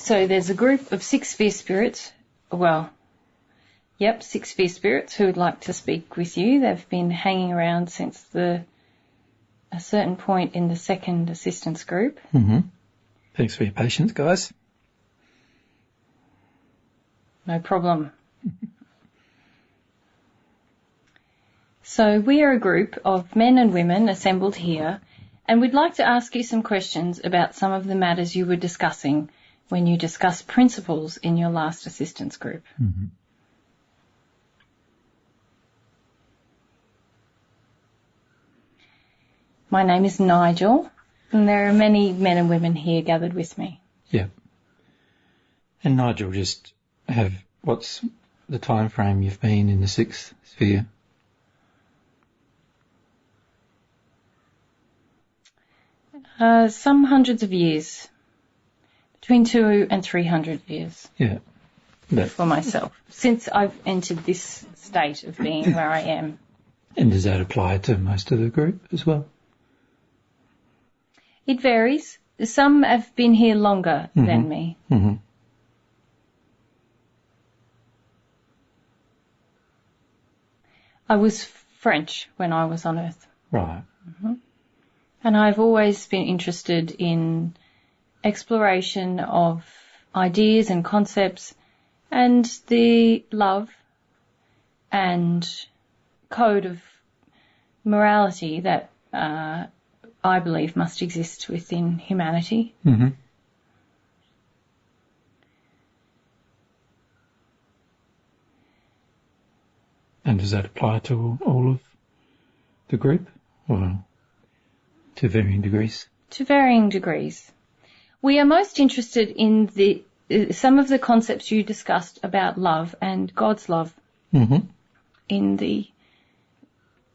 So there's a group of 6 sphere spirits, 6 sphere spirits who would like to speak with you. They've been hanging around since a certain point in the second assistance group. Mm-hmm. Thanks for your patience, guys. No problem. So we are a group of men and women assembled here, and we'd like to ask you some questions about some of the matters you were discussing when you discussed principles in your last assistance group. Mm-hmm. My name is Nigel, and there are many men and women here gathered with me. Yeah. And Nigel, just what's the time frame you've been in the 6th sphere? Some hundreds of years, between 200 and 300 years. Yeah. For myself, since I've entered this state of being where I am. And does that apply to most of the group as well? It varies. Some have been here longer than me. Mm-hmm. I was French when I was on Earth. Right. Mm-hmm. And I've always been interested in exploration of ideas and concepts and the love and code of morality that I believe must exist within humanity. Mm-hmm. And does that apply to all of the group, or to varying degrees? To varying degrees. We are most interested in some of the concepts you discussed about love and God's love in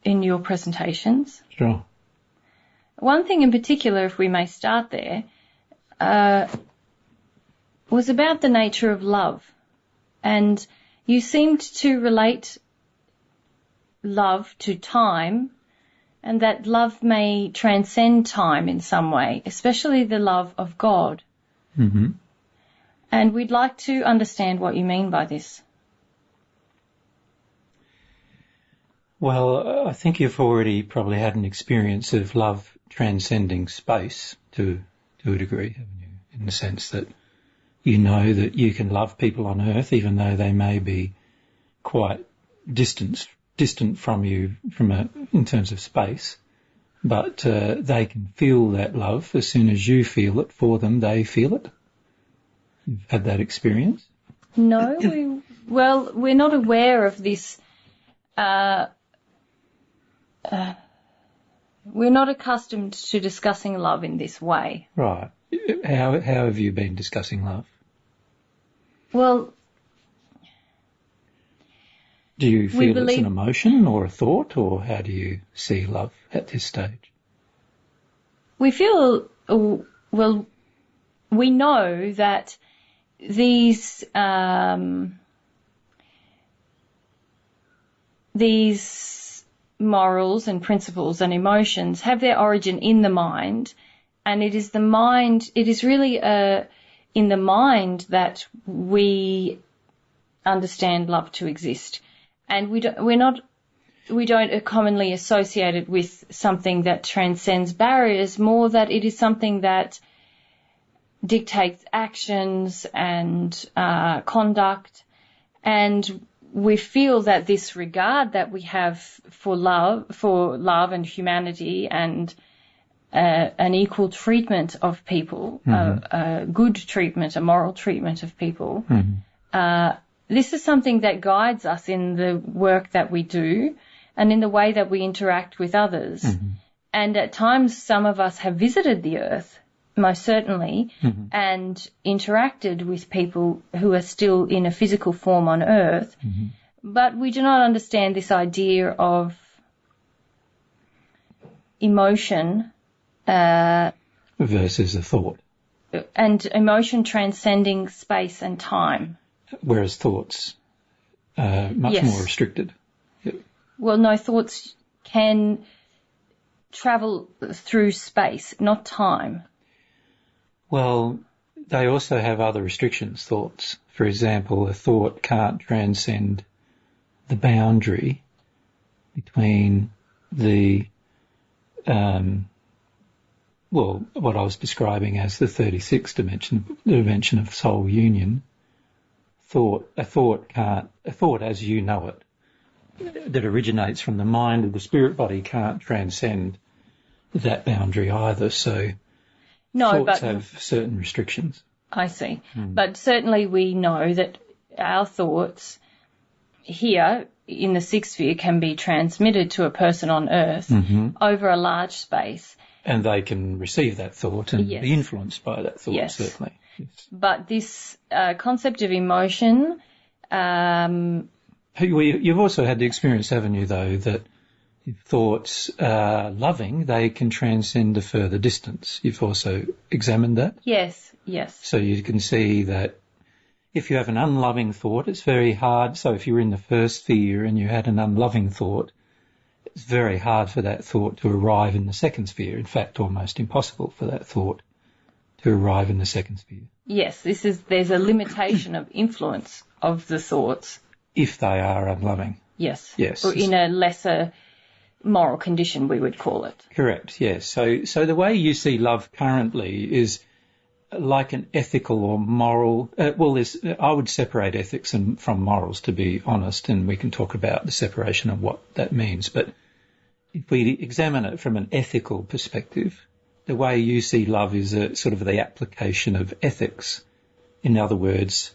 your presentations. Sure. One thing in particular, if we may start there, was about the nature of love. And you seemed to relate love to time, and that love may transcend time in some way, especially the love of God. Mm-hmm. And we'd like to understand what you mean by this. Well, I think you've already probably had an experience of love transcending space to a degree, haven't you? In the sense that you know that you can love people on Earth even though they may be quite distant from you in terms of space, but they can feel that love as soon as you feel it for them. They feel it. You've had that experience? No, we're not aware of this. We're not accustomed to discussing love in this way. Right. How have you been discussing love? Well, do you feel it's an emotion or a thought, or how do you see love at this stage? We feel, we know that these morals and principles and emotions have their origin in the mind, and it is really in the mind that we understand love to exist. And we don't commonly associate it with something that transcends barriers, more that it is something that dictates actions and conduct. And we feel that this regard that we have for love and humanity and an equal treatment of people, a good treatment, a moral treatment of people, this is something that guides us in the work that we do and in the way that we interact with others. And at times some of us have visited the Earth, most certainly, and interacted with people who are still in a physical form on Earth. But we do not understand this idea of emotion versus a thought. And emotion transcending space and time. Whereas thoughts are much more restricted. Yep. Well, no, thoughts can travel through space, not time. Well, they also have other restrictions, thoughts. For example, a thought can't transcend the boundary between the, what I was describing as the 36th dimension, the dimension of soul union. A thought, as you know it, that originates from the mind of the spirit body can't transcend that boundary either. So thoughts have certain restrictions. I see. But certainly we know that our thoughts here in the sixth sphere can be transmitted to a person on Earth over a large space. And they can receive that thought and be influenced by that thought, certainly. Yes. But this concept of emotion... You've also had the experience, haven't you, though, that if thoughts are loving, they can transcend a further distance. You've also examined that? Yes, yes. So you can see that if you have an unloving thought, it's very hard. So if you were in the first sphere and you had an unloving thought, it's very hard for that thought to arrive in the second sphere. In fact, almost impossible for that thought to arrive in the second sphere. Yes, there's a limitation of influence of the thoughts. If they are unloving. Yes. Yes. Or in a lesser moral condition, we would call it. Correct, yes. So the way you see love currently is like an ethical or moral... I would separate ethics from morals, to be honest, and we can talk about the separation of what that means. But if we examine it from an ethical perspective, the way you see love is sort of the application of ethics. In other words,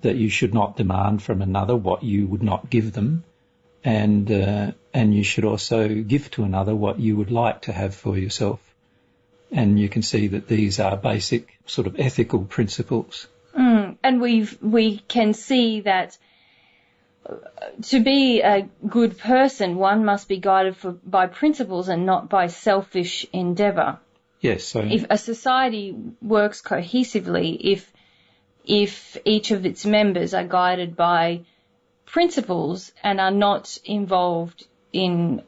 that you should not demand from another what you would not give them, and you should also give to another what you would like to have for yourself. And you can see that these are basic sort of ethical principles. And we can see that to be a good person, one must be guided by principles and not by selfish endeavour. Yes. So if a society works cohesively, if each of its members are guided by principles and are not involved in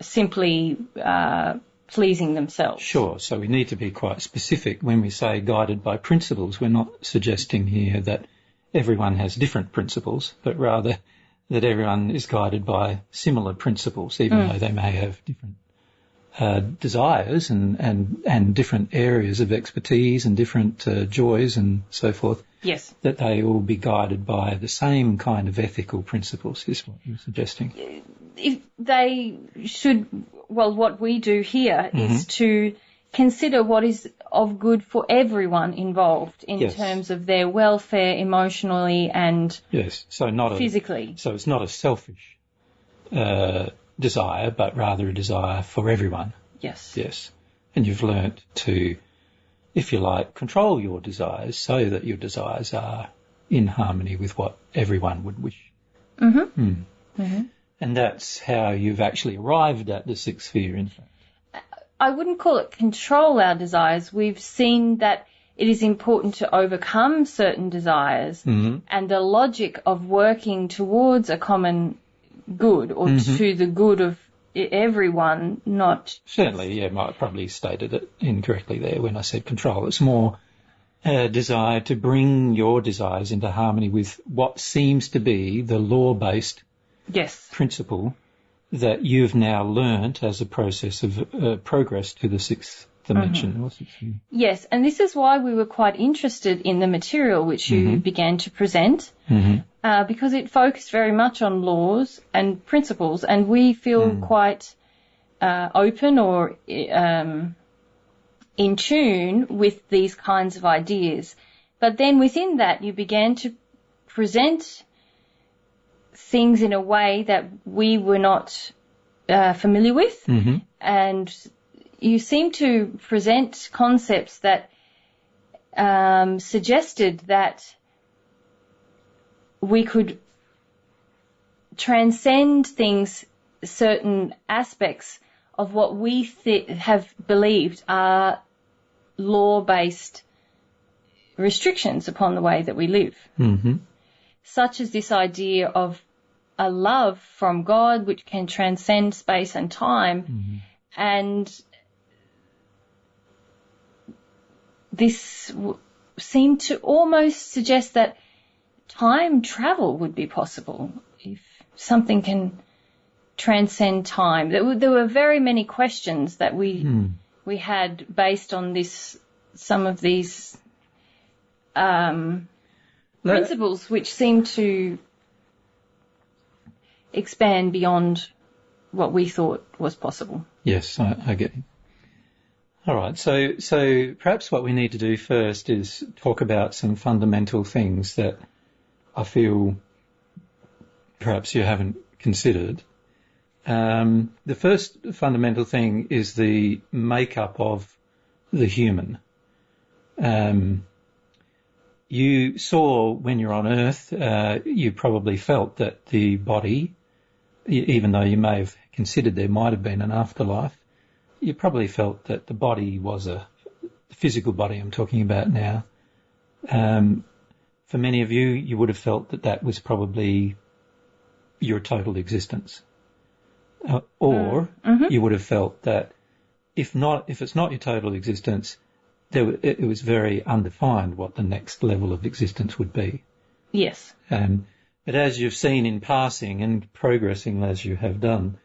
simply pleasing themselves. Sure. So we need to be quite specific. When we say guided by principles, we're not suggesting here that everyone has different principles, but rather that everyone is guided by similar principles, even though they may have different desires and different areas of expertise and different joys and so forth. Yes. That they all be guided by the same kind of ethical principles is what you're suggesting. If they should, what we do here is to consider what is of good for everyone involved in terms of their welfare emotionally and physically. So it's not a selfish desire, but rather a desire for everyone. Yes. Yes. And you've learnt to, if you like, control your desires so that your desires are in harmony with what everyone would wish. And that's how you've actually arrived at the sixth sphere, in fact. I wouldn't call it control our desires. We've seen that it is important to overcome certain desires and the logic of working towards a common good or to the good of everyone, not... Certainly, I might probably stated it incorrectly there when I said control. It's more a desire to bring your desires into harmony with what seems to be the law-based principle that you've now learnt as a process of progress to the sixth dimension. Yes, and this is why we were quite interested in the material which you began to present, because it focused very much on laws and principles, and we feel quite open or in tune with these kinds of ideas. But then within that you began to present things in a way that we were not familiar with, and you seem to present concepts that suggested that we could transcend things, certain aspects of what we have believed are law-based restrictions upon the way that we live. Such as this idea of a love from God which can transcend space and time, and this seemed to almost suggest that time travel would be possible if something can transcend time. There were very many questions that we had based on some of these principles, which seem to expand beyond what we thought was possible. Yes, I get it. All right, so perhaps what we need to do first is talk about some fundamental things that I feel perhaps you haven't considered. The first fundamental thing is the makeup of the human. You saw when you're on Earth, you probably felt that the body, even though you may have considered there might have been an afterlife, you probably felt that the body was a physical body I'm talking about now. For many of you, you would have felt that that was probably your total existence. Or you would have felt that if it's not your total existence, it was very undefined what the next level of existence would be. Yes. But as you've seen in passing and progressing as you have done,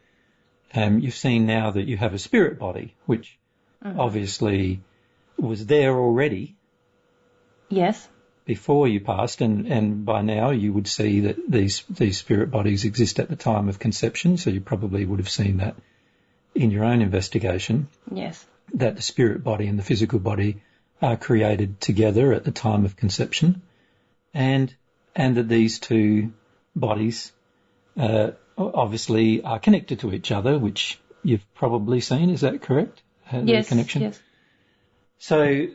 you've seen now that you have a spirit body, which obviously was there already. Yes. Before you passed, and by now you would see that these spirit bodies exist at the time of conception, so you probably would have seen that in your own investigation. Yes. That the spirit body and the physical body are created together at the time of conception, and that these two bodies obviously are connected to each other, which you've probably seen. Is that correct? Yes. The connection? Yes. So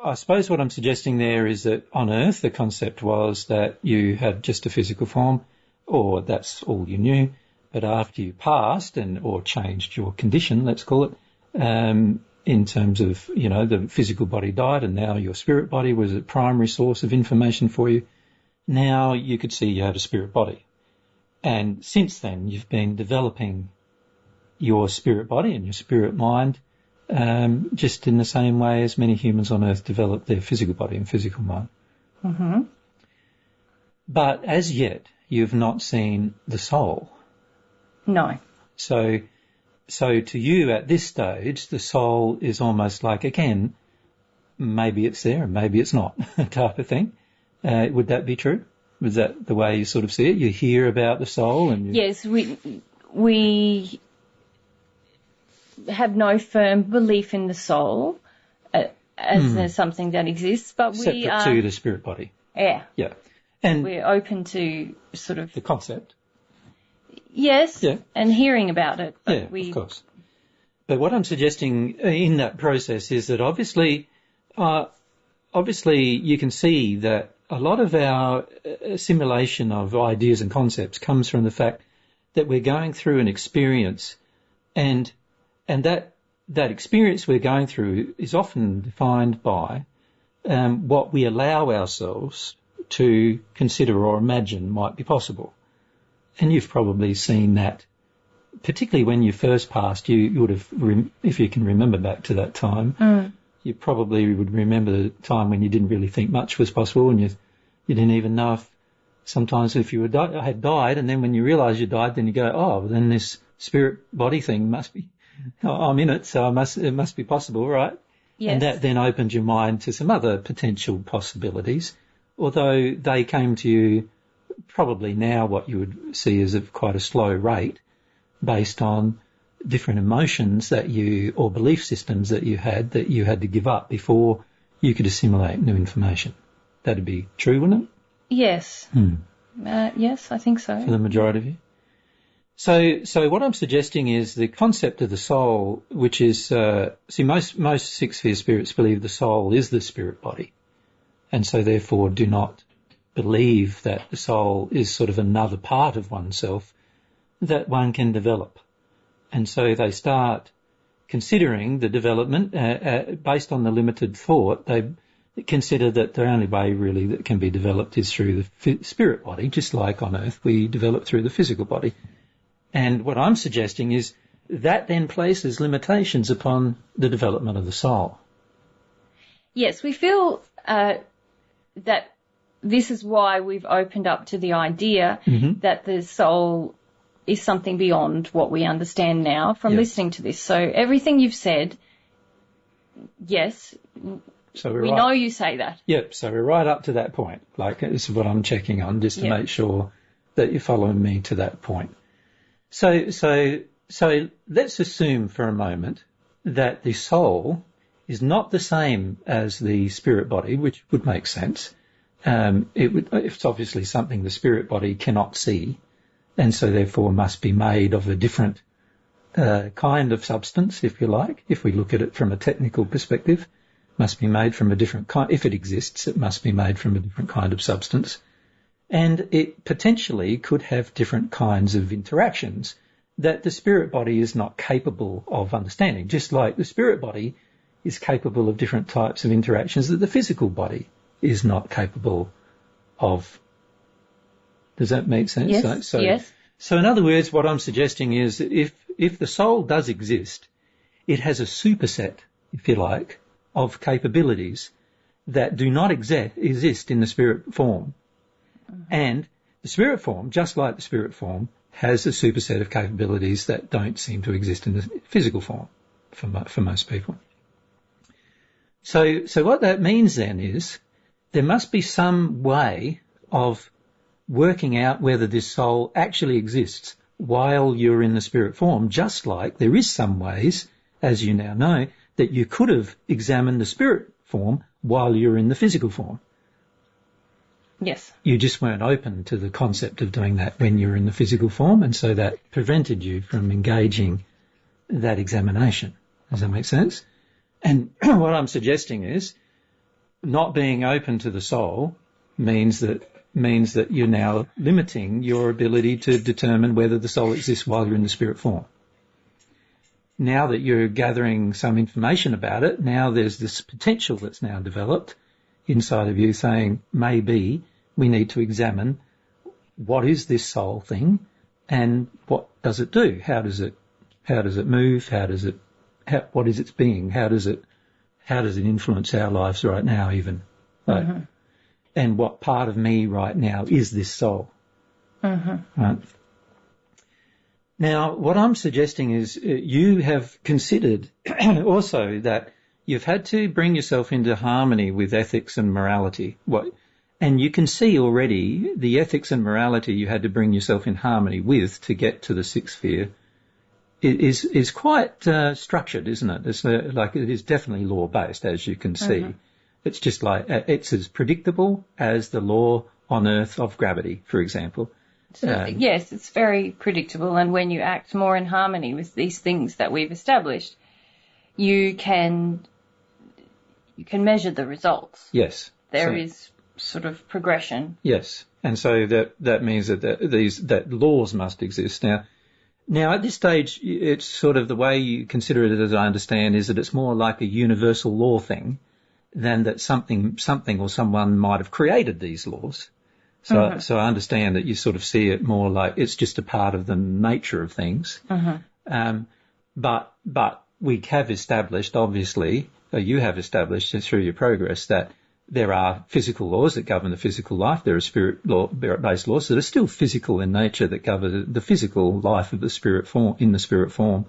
I suppose what I'm suggesting there is that on Earth the concept was that you had just a physical form, or that's all you knew. But after you passed or changed your condition, let's call it, in terms of, the physical body died and now your spirit body was a primary source of information for you. Now you could see you had a spirit body. And since then you've been developing your spirit body and your spirit mind, just in the same way as many humans on Earth develop their physical body and physical mind. Mm-hmm. But as yet, you've not seen the soul. No. So to you at this stage, the soul is almost like, again, maybe it's there and maybe it's not type of thing. Would that be true? Was that the way you sort of see it? You hear about the soul and Yes, we have no firm belief in the soul as something that exists, but we are separate to the spirit body. Yeah. Yeah. And we're open to sort of the concept. Yes, yeah. And hearing about it. But of course. But what I'm suggesting in that process is that obviously you can see that a lot of our assimilation of ideas and concepts comes from the fact that we're going through an experience, and that experience we're going through is often defined by what we allow ourselves to consider or imagine might be possible. And you've probably seen that, particularly when you first passed, you would have, if you can remember back to that time, you probably would remember the time when you didn't really think much was possible, and you didn't even know if you had died, and then when you realise you died, then you go, oh, then this spirit body thing must be, I'm in it, so it must be possible, right? Yes. And that then opened your mind to some other potential possibilities, although they came to you probably now what you would see as quite a slow rate based on different emotions or belief systems that you had to give up before you could assimilate new information. That'd be true, wouldn't it? Yes. Yes, I think so. For the majority of you. So what I'm suggesting is the concept of the soul, which is, most six-sphere spirits believe the soul is the spirit body, and so therefore do not believe that the soul is sort of another part of oneself that one can develop. And so they start considering the development based on the limited thought. They consider that the only way really that can be developed is through the spirit body, just like on Earth we develop through the physical body. And what I'm suggesting is that then places limitations upon the development of the soul. Yes, we feel that this is why we've opened up to the idea that the soul is something beyond what we understand now from listening to this. So everything you've said, yes, so we know you say that. Yep, so we're right up to that point. Like, this is what I'm checking on, just to make sure that you're following me to that point. So let's assume for a moment that the soul is not the same as the spirit body, which would make sense. It's obviously something the spirit body cannot see, and so therefore must be made of a different kind of substance, if you like. If we look at it from a technical perspective, must be made from a different kind. If it exists, it must be made from a different kind of substance. And it potentially could have different kinds of interactions that the spirit body is not capable of understanding, just like the spirit body is capable of different types of interactions that the physical body is not capable of. Does that make sense? Yes, yes. So in other words, what I'm suggesting is that if the soul does exist, it has a superset, if you like, of capabilities that do not exist in the spirit form. And the spirit form, just like the spirit form, has a superset of capabilities that don't seem to exist in the physical form for most people. So what that means then is there must be some way of working out whether this soul actually exists while you're in the spirit form, just like there is some ways, as you now know, that you could have examined the spirit form while you're in the physical form. Yes. You just weren't open to the concept of doing that when you were in the physical form, and so that prevented you from engaging that examination. Does that make sense? And what I'm suggesting is not being open to the soul means that you're now limiting your ability to determine whether the soul exists while you're in the spirit form. Now that you're gathering some information about it, now there's this potential that's now developed inside of you saying, maybe we need to examine what is this soul thing and what does it do? How does it move? What is its being? How does it influence our lives right now even? And what part of me right now is this soul? Right. Now, what I'm suggesting is you have considered also that you've had to bring yourself into harmony with ethics and morality. And you can see already the ethics and morality you had to bring yourself in harmony with to get to the sixth sphere is quite structured, isn't it? It's like it is definitely law-based, as you can see. It's just like it's as predictable as the law on Earth of gravity, for example. So, yes, it's very predictable, and when you act more in harmony with these things that we've established, you can measure the results. Yes. There is sort of progression. Yes, and so that means that laws must exist. Now at this stage, it's sort of the way you consider it, as I understand, is that it's more like a universal law thing than that something or someone might have created these laws. So I understand that you sort of see it more like it's just a part of the nature of things. But we have established, obviously, or you have established through your progress, that there are physical laws that govern the physical life. There are spirit-based laws that are still physical in nature that govern the physical life of the spirit form, in the spirit form.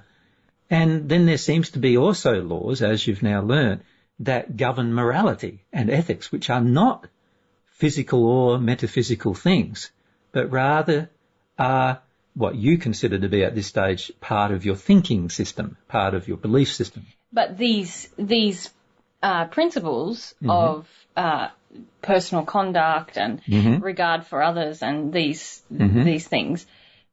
And then there seems to be also laws, as you've now learned, that govern morality and ethics, which are not physical or metaphysical things, but rather are what you consider to be at this stage part of your thinking system, part of your belief system. But these principles of personal conduct and regard for others and these things,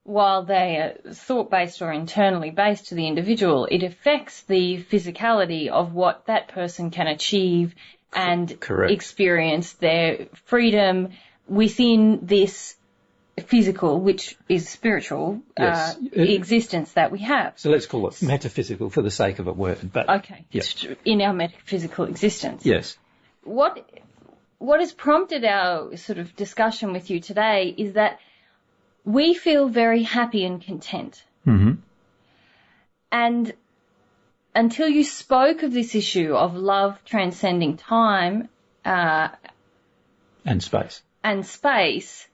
while they are thought-based or internally based to the individual, it affects the physicality of what that person can achieve and experience their freedom within this physical, which is spiritual, existence that we have. So let's call it metaphysical for the sake of a word. But okay, in our metaphysical existence. Yes. What has prompted our sort of discussion with you today is that we feel very happy and content. And until you spoke of this issue of love transcending time and space,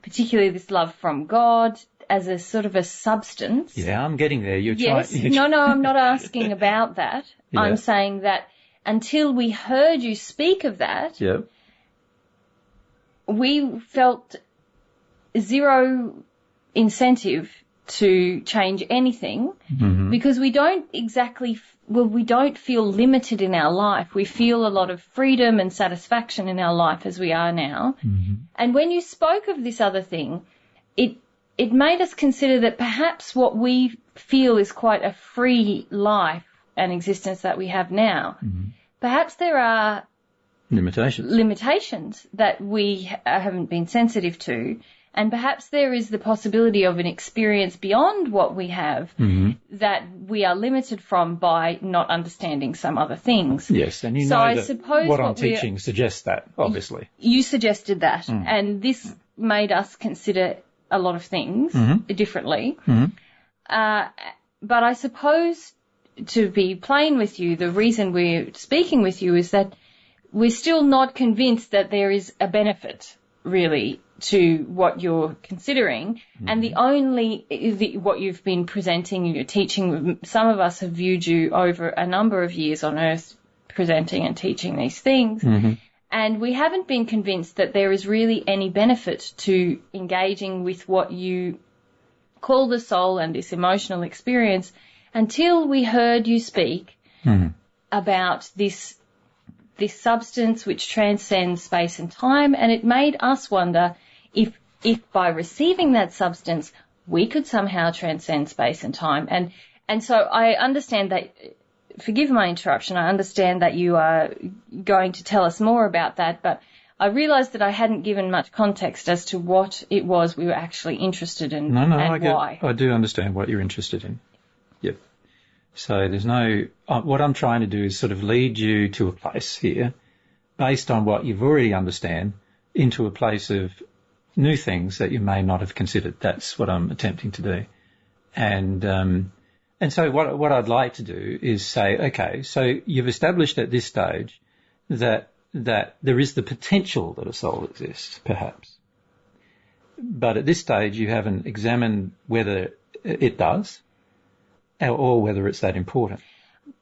particularly this love from God as a sort of a substance. Yeah, I'm getting there. Yes. No, I'm not asking about that. Yeah. I'm saying that until we heard you speak of that, yeah, we felt zero incentive to change anything because we don't feel limited in our life. We feel a lot of freedom and satisfaction in our life as we are now. And when you spoke of this other thing, it made us consider that perhaps what we feel is quite a free life and existence that we have now. Perhaps there are limitations that we haven't been sensitive to, and perhaps there is the possibility of an experience beyond what we have that we are limited from by not understanding some other things. Yes, and you know that what I'm teaching suggests that, obviously. You suggested that, and this made us consider a lot of things differently. But I suppose, to be plain with you, the reason we're speaking with you is that we're still not convinced that there is a benefit, really, to what you're considering. And what you've been presenting, you're teaching, some of us have viewed you over a number of years on Earth presenting and teaching these things. And we haven't been convinced that there is really any benefit to engaging with what you call the soul and this emotional experience until we heard you speak about this substance which transcends space and time. And it made us wonder if by receiving that substance we could somehow transcend space and time. And so I understand that, forgive my interruption, I understand that you are going to tell us more about that, but I realised that I hadn't given much context as to what it was we were actually interested in and why. I do understand what you're interested in. Yep. So there's what I'm trying to do is sort of lead you to a place here based on what you've already understand into a place of new things that you may not have considered. That's what I'm attempting to do. And so what I'd like to do is say, okay, so you've established at this stage that there is the potential that a soul exists, perhaps. But at this stage you haven't examined whether it does or whether it's that important.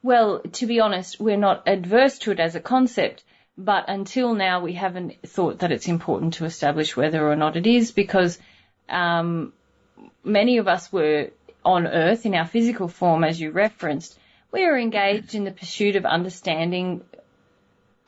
Well, to be honest, we're not adverse to it as a concept, but until now we haven't thought that it's important to establish whether or not it is, because many of us were on Earth in our physical form, as you referenced. We were engaged in the pursuit of understanding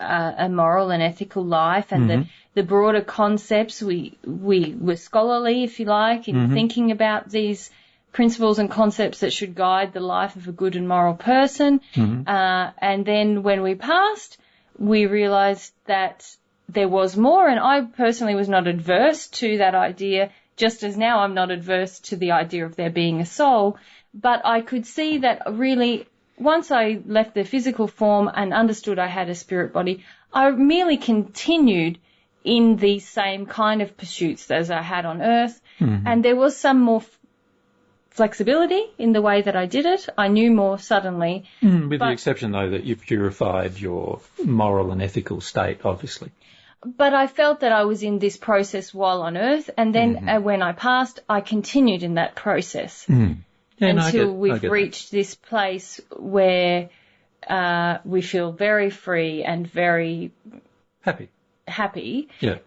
a moral and ethical life and the broader concepts. We were scholarly, if you like, in thinking about these principles and concepts that should guide the life of a good and moral person. And then when we passed, we realised that there was more, and I personally was not adverse to that idea, just as now I'm not adverse to the idea of there being a soul. But I could see that really once I left the physical form and understood I had a spirit body, I merely continued in the same kind of pursuits as I had on Earth. And there was some more flexibility in the way that I did it. I knew more suddenly. With the exception, though, that you purified your moral and ethical state, obviously. But I felt that I was in this process while on Earth, and then when I passed, I continued in that process until we've reached this place where we feel very free and very happy. Yeah.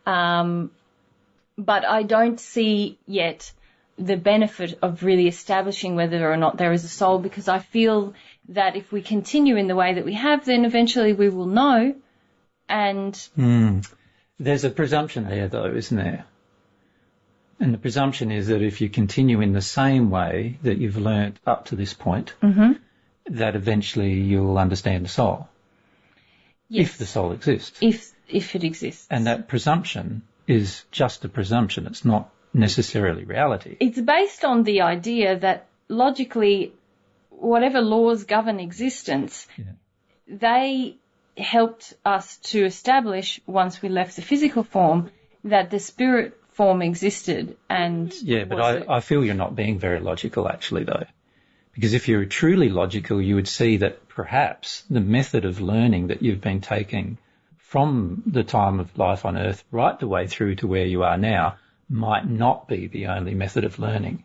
But I don't see yet the benefit of really establishing whether or not there is a soul, because I feel that if we continue in the way that we have, then eventually we will know. And there's a presumption there, though, isn't there? And the presumption is that if you continue in the same way that you've learnt up to this point, that eventually you'll understand the soul. Yes. If the soul exists. If it exists. And that presumption is just a presumption. It's not necessarily reality. It's based on the idea that logically, whatever laws govern existence, they helped us to establish, once we left the physical form, that the spirit form existed. And but I feel you're not being very logical, actually, though, Because if you're truly logical, you would see that perhaps the method of learning that you've been taking from the time of life on Earth right the way through to where you are now might not be the only method of learning.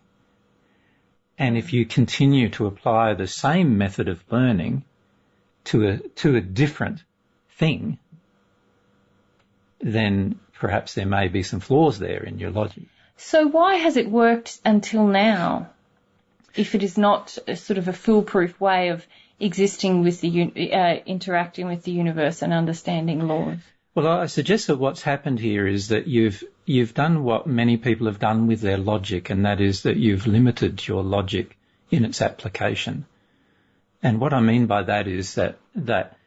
And if you continue to apply the same method of learning to a different thing, then perhaps there may be some flaws there in your logic. So why has it worked until now, if it is not a sort of a foolproof way of existing with the interacting with the universe and understanding laws? Well, I suggest that what's happened here is that you've done what many people have done with their logic, and that is that you've limited your logic in its application. And what I mean by that is that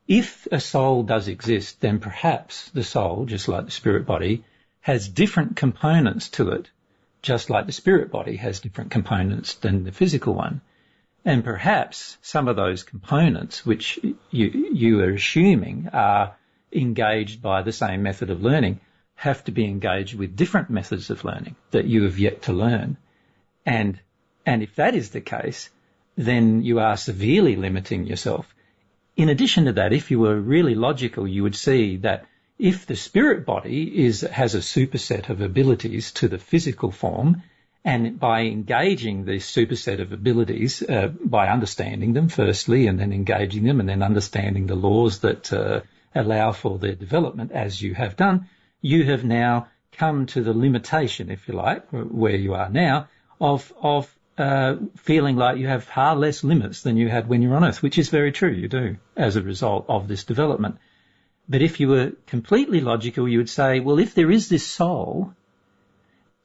if a soul does exist, then perhaps the soul, just like the spirit body, has different components to it, just like the spirit body has different components than the physical one. And perhaps some of those components, which you are assuming are engaged by the same method of learning, have to be engaged with different methods of learning that you have yet to learn. And if that is the case, then you are severely limiting yourself. In addition to that, if you were really logical, you would see that if the spirit body has a superset of abilities to the physical form, and by engaging this superset of abilities, by understanding them firstly, and then engaging them, and then understanding the laws that allow for their development, as you have done, you have now come to the limitation, if you like, where you are now, of feeling like you have far less limits than you had when you were on Earth, which is very true, you do, as a result of this development. But if you were completely logical, you would say, well, if there is this soul,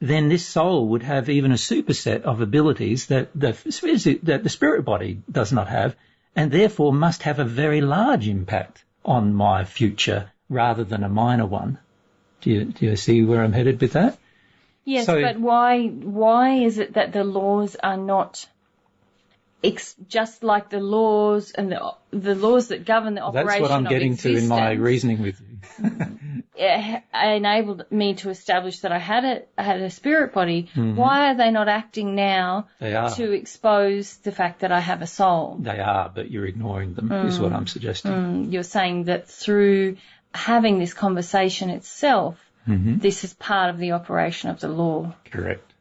then this soul would have even a superset of abilities that the spirit body does not have, and therefore must have a very large impact on my future rather than a minor one. Do you see where I'm headed with that? Yes, but why is it that the laws are not just like the laws and the laws that govern the operation of existence? That's what I'm getting to in my reasoning with you. Enabled me to establish that I had a spirit body. Mm-hmm. Why are they not acting now to expose the fact that I have a soul? They are, but you're ignoring them, is what I'm suggesting. You're saying that through having this conversation itself, this is part of the operation of the law. Correct.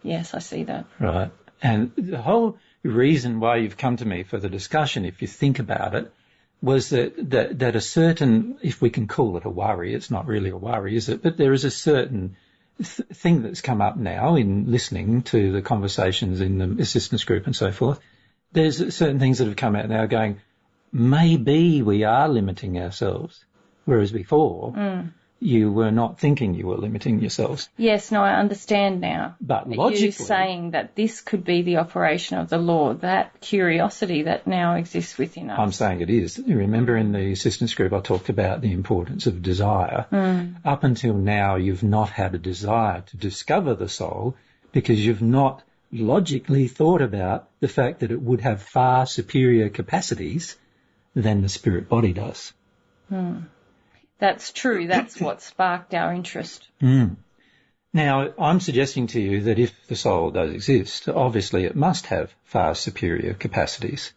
Yes, I see that. Right. And the whole reason why you've come to me for the discussion, if you think about it, was that a certain, if we can call it a worry, it's not really a worry, is it? But there is a certain thing that's come up now in listening to the conversations in the assistance group and so forth. There's certain things that have come out now going, maybe we are limiting ourselves, whereas before you were not thinking you were limiting yourselves. Yes, no, I understand now. But logically, you're saying that this could be the operation of the law, that curiosity that now exists within us. I'm saying it is. Remember in the assistance group I talked about the importance of desire. Up until now you've not had a desire to discover the soul because you've not logically thought about the fact that it would have far superior capacities than the spirit body does. That's true. That's what sparked our interest. Now, I'm suggesting to you that if the soul does exist, obviously it must have far superior capacities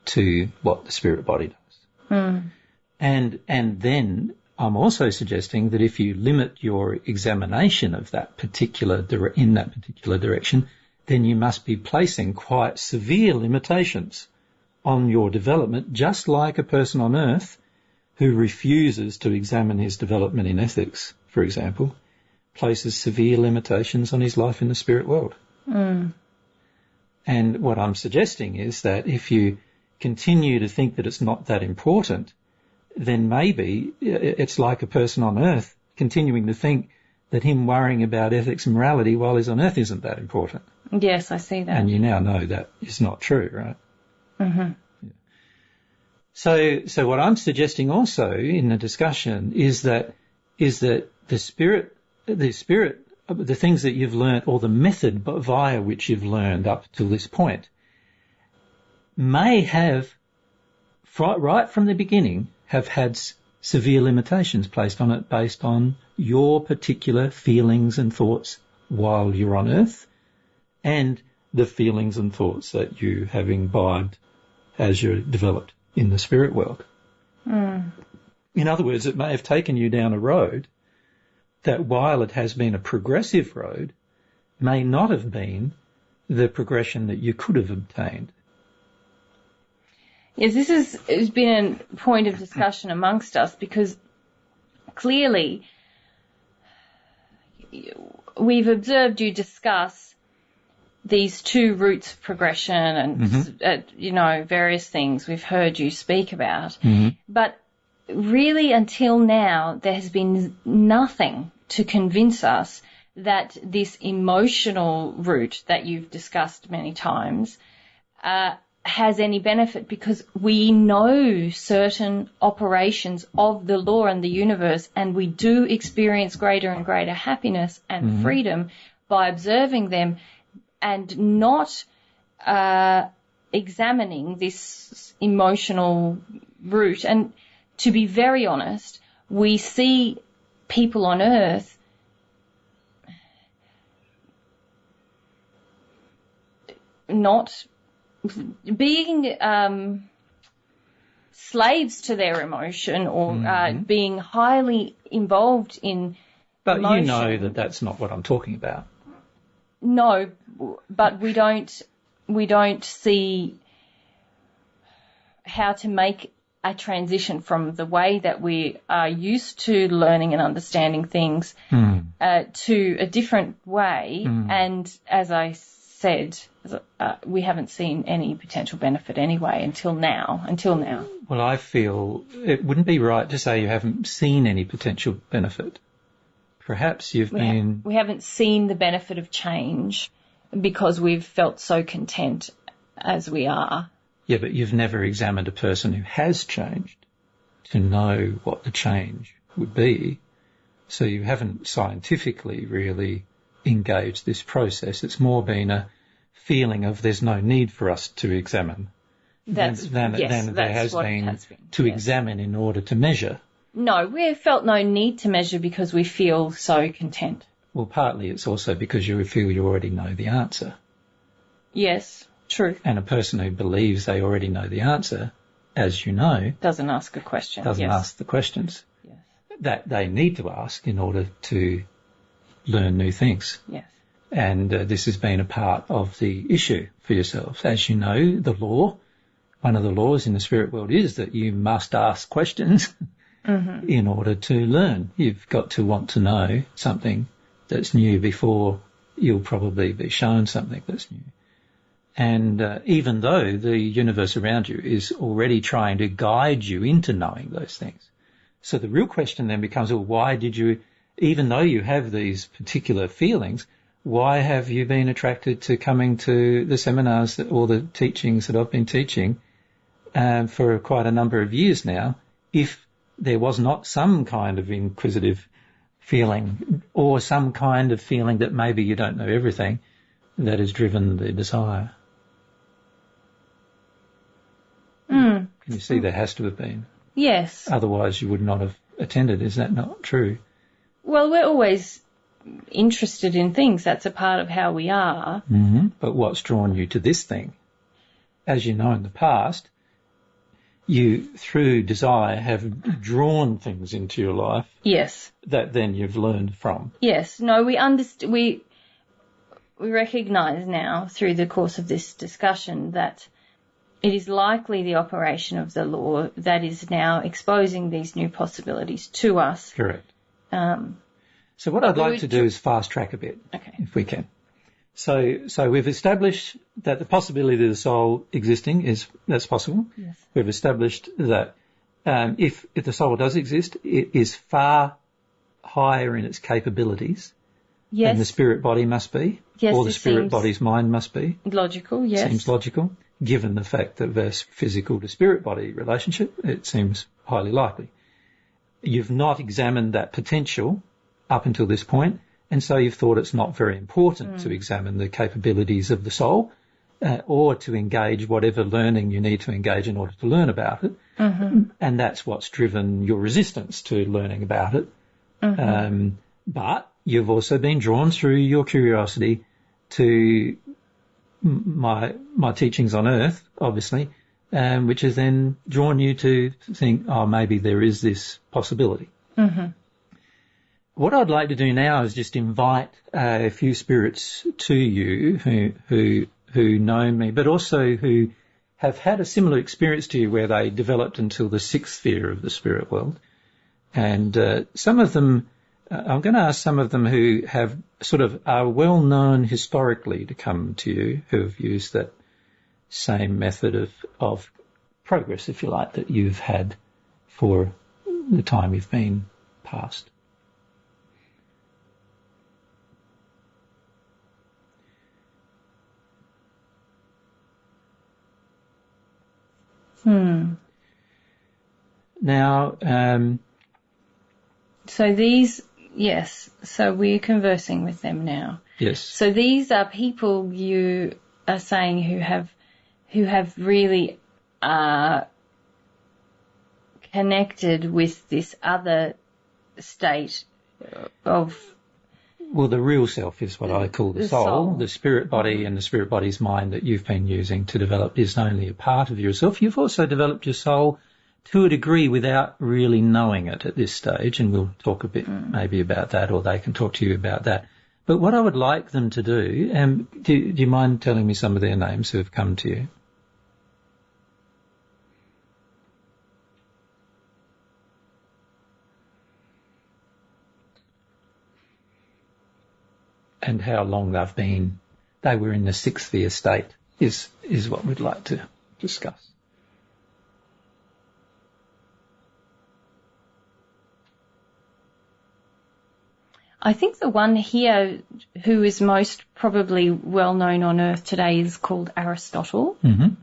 to what the spirit body does. And then I'm also suggesting that if you limit your examination of that in that particular direction, then you must be placing quite severe limitations on your development, just like a person on Earth who refuses to examine his development in ethics, for example, places severe limitations on his life in the spirit world. And what I'm suggesting is that if you continue to think that it's not that important, then maybe it's like a person on Earth continuing to think that him worrying about ethics and morality while he's on Earth isn't that important. Yes, I see that. And you now know that is not true, right? So what I'm suggesting also in the discussion is that the things that you've learnt, or the method via which you've learned up to this point, may have, right from the beginning, have had severe limitations placed on it based on your particular feelings and thoughts while you're on Earth, and the feelings and thoughts that you have imbibed as you're developed in the spirit world. In other words, it may have taken you down a road that, while it has been a progressive road, may not have been the progression that you could have obtained. Yes, this has been a point of discussion amongst us, because clearly we've observed you discuss these two routes of progression and, various things we've heard you speak about. But really, until now, there has been nothing to convince us that this emotional route that you've discussed many times has any benefit, because we know certain operations of the law and the universe, and we do experience greater and greater happiness and freedom by observing them and not examining this emotional route. And to be very honest, we see people on Earth not being slaves to their emotion or being highly involved in emotion. You know that that's not what I'm talking about. No, but we don't see how to make a transition from the way that we are used to learning and understanding things to a different way. And as I said, we haven't seen any potential benefit anyway until now. Well, I feel it wouldn't be right to say you haven't seen any potential benefit. Perhaps we haven't seen the benefit of change because we've felt so content as we are. Yeah, but you've never examined a person who has changed to know what the change would be. So you haven't scientifically really engaged this process. It's more been a feeling of there's no need for us to examine than there has been to examine in order to measure. No, we've felt no need to measure because we feel so content. Well, partly it's also because you feel you already know the answer. Yes, true. And a person who believes they already know the answer, as you know, doesn't ask a question. Doesn't ask the questions that they need to ask in order to learn new things. Yes. And this has been a part of the issue for yourselves. As you know, the law, one of the laws in the spirit world is that you must ask questions in order to learn. You've got to want to know something that's new before you'll probably be shown something that's new. And even though the universe around you is already trying to guide you into knowing those things. So the real question then becomes, well, why did you, even though you have these particular feelings, why have you been attracted to coming to the seminars or the teachings that I've been teaching for quite a number of years now, if there was not some kind of inquisitive feeling or some kind of feeling that maybe you don't know everything that has driven the desire? Can you see there has to have been? Yes. Otherwise you would not have attended. Is that not true? Well, we're always interested in things. That's a part of how we are. But what's drawn you to this thing? As you know, in the past, you, through desire, have drawn things into your life. Yes. That then you've learned from. Yes. No, we recognise now through the course of this discussion that it is likely the operation of the law that is now exposing these new possibilities to us. Correct. So what I'd like to do is fast track a bit, if we can. So we've established that the possibility of the soul existing that's possible. Yes. We've established that if the soul does exist, it is far higher in its capabilities than the spirit body must be, or the spirit body's mind must be. Logical, yes. Seems logical. Given the fact that there's physical to spirit body relationship, it seems highly likely. You've not examined that potential up until this point, and so you've thought it's not very important to examine the capabilities of the soul or to engage whatever learning you need to engage in order to learn about it. And that's what's driven your resistance to learning about it. But you've also been drawn through your curiosity to my teachings on Earth, obviously, which has then drawn you to think, oh, maybe there is this possibility. Mm-hmm. What I'd like to do now is just invite a few spirits to you who know me, but also who have had a similar experience to you where they developed until the sixth sphere of the spirit world. And some of them, I'm going to ask some of them who have sort of are well known historically to come to you, who have used that same method of progress, if you like, that you've had for the time you've been past. Now, so these, yes, so we're conversing with them now. yes. So these are people you are saying who have really connected with this other state of... Well, the real self is what I call the soul. The spirit body and the spirit body's mind that you've been using to develop is only a part of yourself. You've also developed your soul to a degree without really knowing it at this stage, and we'll talk a bit maybe about that, or they can talk to you about that. But what I would like them to do, do you mind telling me some of their names who have come to you? And how long they were in the sixth sphere state is what we'd like to discuss. I think the one here who is most probably well known on Earth today is called Aristotle. Mm-hmm.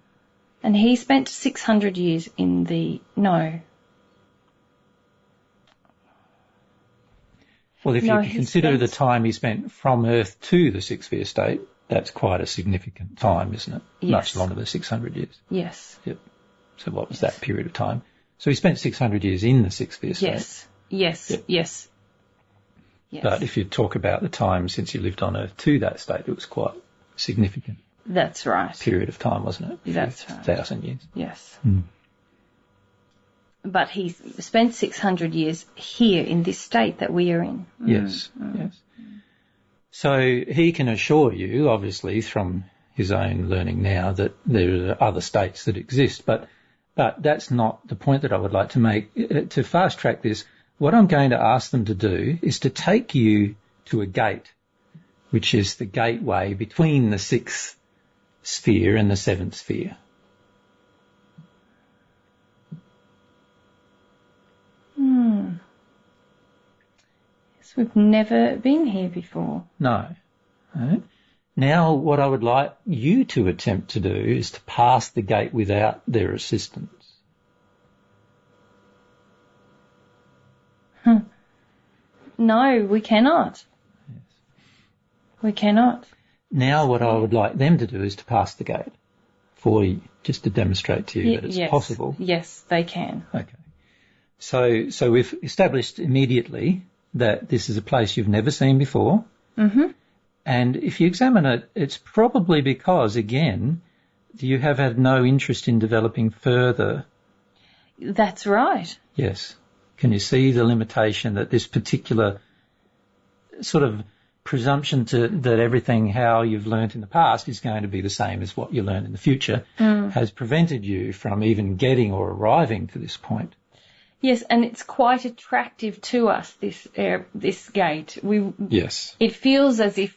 And he spent 600 years in the... No. Well, if you consider the time he spent from Earth to the sixth sphere state, that's quite a significant time, isn't it? Yes. Much longer than 600 years. Yes. Yep. So what was that period of time? So he spent 600 years in the sixth sphere state. Yes. Yes. Yep. Yes. Yes. But if you talk about the time since you lived on Earth to that state, it was quite a significant That's right. period of time, wasn't it? That's right. 1,000 years. Yes. Mm. But he spent 600 years here in this state that we are in. Yes, yes. So he can assure you, obviously, from his own learning now, that there are other states that exist. But that's not the point that I would like to make. To fast track this, what I'm going to ask them to do is to take you to a gate, which is the gateway between the sixth sphere and the seventh sphere. Yes, we've never been here before. No. Right. Now what I would like you to attempt to do is to pass the gate without their assistance. No, we cannot. Yes. We cannot. Now what I would like them to do is to pass the gate for you, just to demonstrate to you that it's possible. Yes, they can. Okay. So we've established immediately that this is a place you've never seen before. Mm-hmm. And if you examine it, it's probably because, again, you have had no interest in developing further. That's right. Yes. Can you see the limitation that this particular sort of presumption that everything how you've learnt in the past is going to be the same as what you learn in the future has prevented you from even getting or arriving to this point? Yes, and it's quite attractive to us, this gate. Yes. It feels as if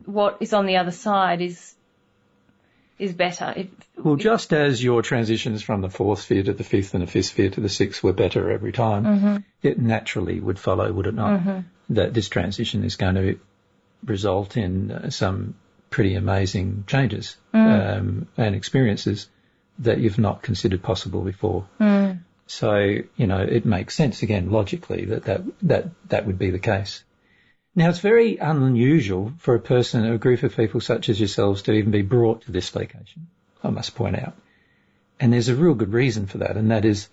what is on the other side is better. Well, just as your transitions from the fourth sphere to the fifth and the fifth sphere to the sixth were better every time, it naturally would follow, would it not, that this transition is going to result in some pretty amazing changes and experiences that you've not considered possible before. So, it makes sense, again, logically, that would be the case. Now, it's very unusual for a person, a group of people such as yourselves, to even be brought to this location, I must point out. And there's a real good reason for that, and that is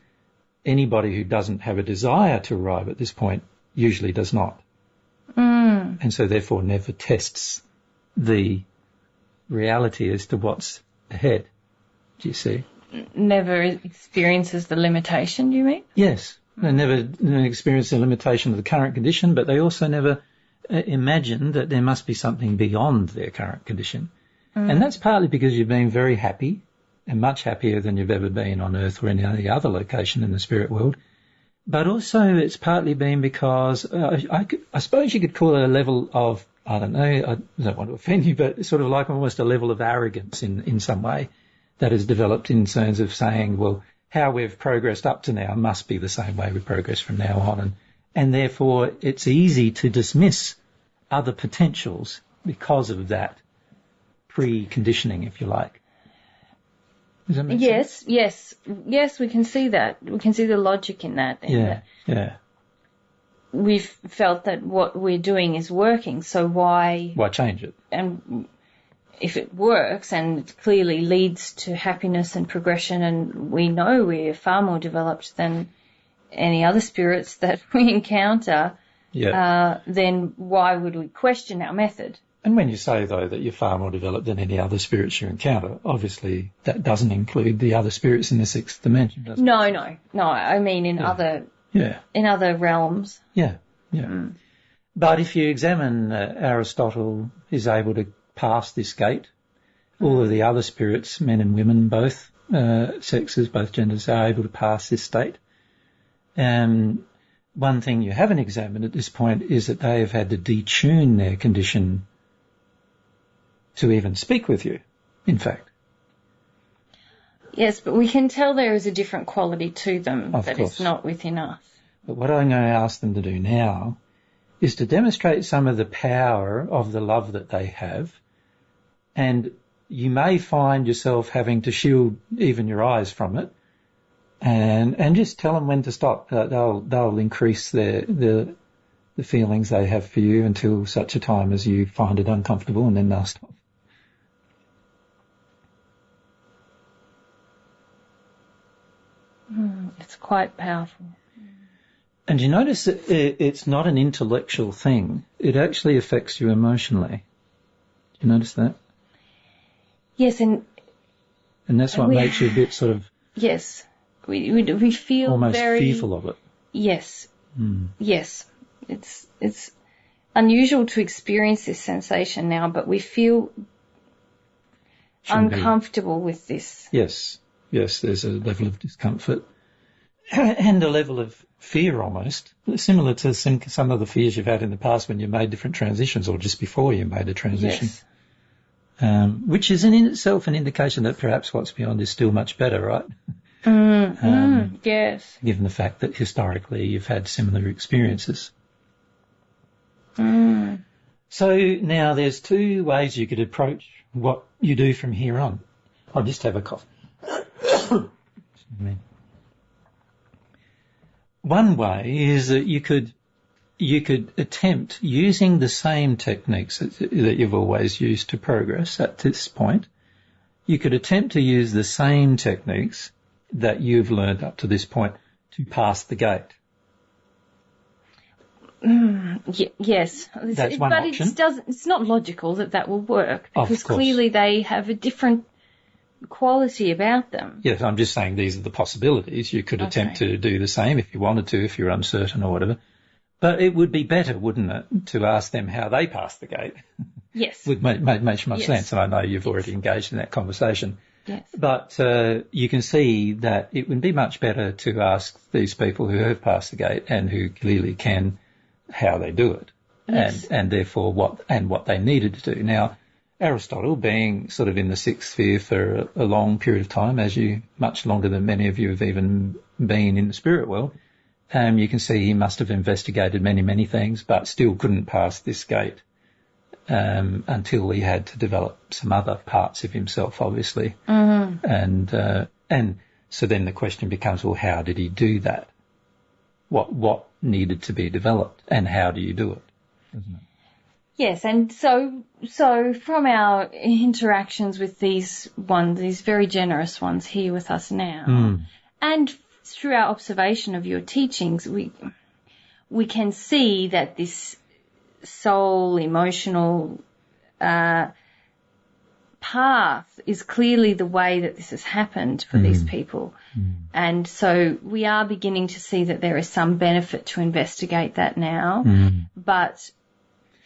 anybody who doesn't have a desire to arrive at this point usually does not. And so, therefore, never tests the reality as to what's ahead. Do you see? Never experiences the limitation, do you mean? Yes. They never experience the limitation of the current condition, but they also never imagine that there must be something beyond their current condition. And that's partly because you've been very happy, and much happier than you've ever been on Earth or any other location in the spirit world. But also it's partly been because I suppose you could call it a level of, I don't know, I don't want to offend you, but it's sort of like almost a level of arrogance in some way that has developed in terms of saying, well, how we've progressed up to now must be the same way we progress from now on. And therefore it's easy to dismiss other potentials because of that preconditioning, if you like. Does that make sense? Yes, we can see that. We can see the logic in that. Yeah. We've felt that what we're doing is working, so why change it? And if it works and it clearly leads to happiness and progression, and we know we're far more developed than any other spirits that we encounter, then why would we question our method? And when you say, though, that you're far more developed than any other spirits you encounter, obviously that doesn't include the other spirits in the sixth dimension, does it? No. I mean in other realms. Yeah. But if you examine Aristotle is able to pass this gate. All of the other spirits, men and women, both sexes, both genders, are able to pass this state. One thing you haven't examined at this point is that they have had to detune their condition to even speak with you, in fact. Yes, but we can tell there is a different quality to them that is not within us. But what I'm going to ask them to do now is to demonstrate some of the power of the love that they have, and you may find yourself having to shield even your eyes from it, and just tell them when to stop. They'll increase the feelings they have for you until such a time as you find it uncomfortable, and then they'll stop. It's quite powerful. And you notice that it's not an intellectual thing. It actually affects you emotionally. Do you notice that? Yes, and that's what makes you a bit sort of... Yes. We feel almost very... fearful of it. Yes. Yes. It's unusual to experience this sensation now, but we feel uncomfortable with this. Yes, there's a level of discomfort and a level of fear almost, similar to some of the fears you've had in the past when you made different transitions or just before you made a transition. Yes. Which is in itself an indication that perhaps what's beyond is still much better, right? Yes. Given the fact that historically you've had similar experiences. So now there's two ways you could approach what you do from here on. I'll just have a cough. One way is that you could attempt using the same techniques that you've always used to progress at this point. You could attempt to use the same techniques that you've learned up to this point to pass the gate. Yes. That's one option. But it's not logical that will work, because of course. Clearly they have a different quality about them. Yes, I'm just saying these are the possibilities. You could attempt to do the same if you wanted to, if you're uncertain or whatever. But it would be better, wouldn't it, to ask them how they pass the gate? Yes. Would make much sense, and I know you've already engaged in that conversation. Yes. But you can see that it would be much better to ask these people who have passed the gate and who clearly can how they do it, and therefore what they needed to do. Now, Aristotle, being sort of in the sixth sphere for a long period of time, much longer than many of you have even been in the spirit world, you can see he must have investigated many, many things, but still couldn't pass this gate until he had to develop some other parts of himself, obviously. Mm-hmm. And so then the question becomes, well, how did he do that? What needed to be developed, and how do you do it? Isn't it? Yes, and so from our interactions with these very generous ones here with us now, and through our observation of your teachings, we can see that this soul, emotional path is clearly the way that this has happened for these people. And so we are beginning to see that there is some benefit to investigate that now. But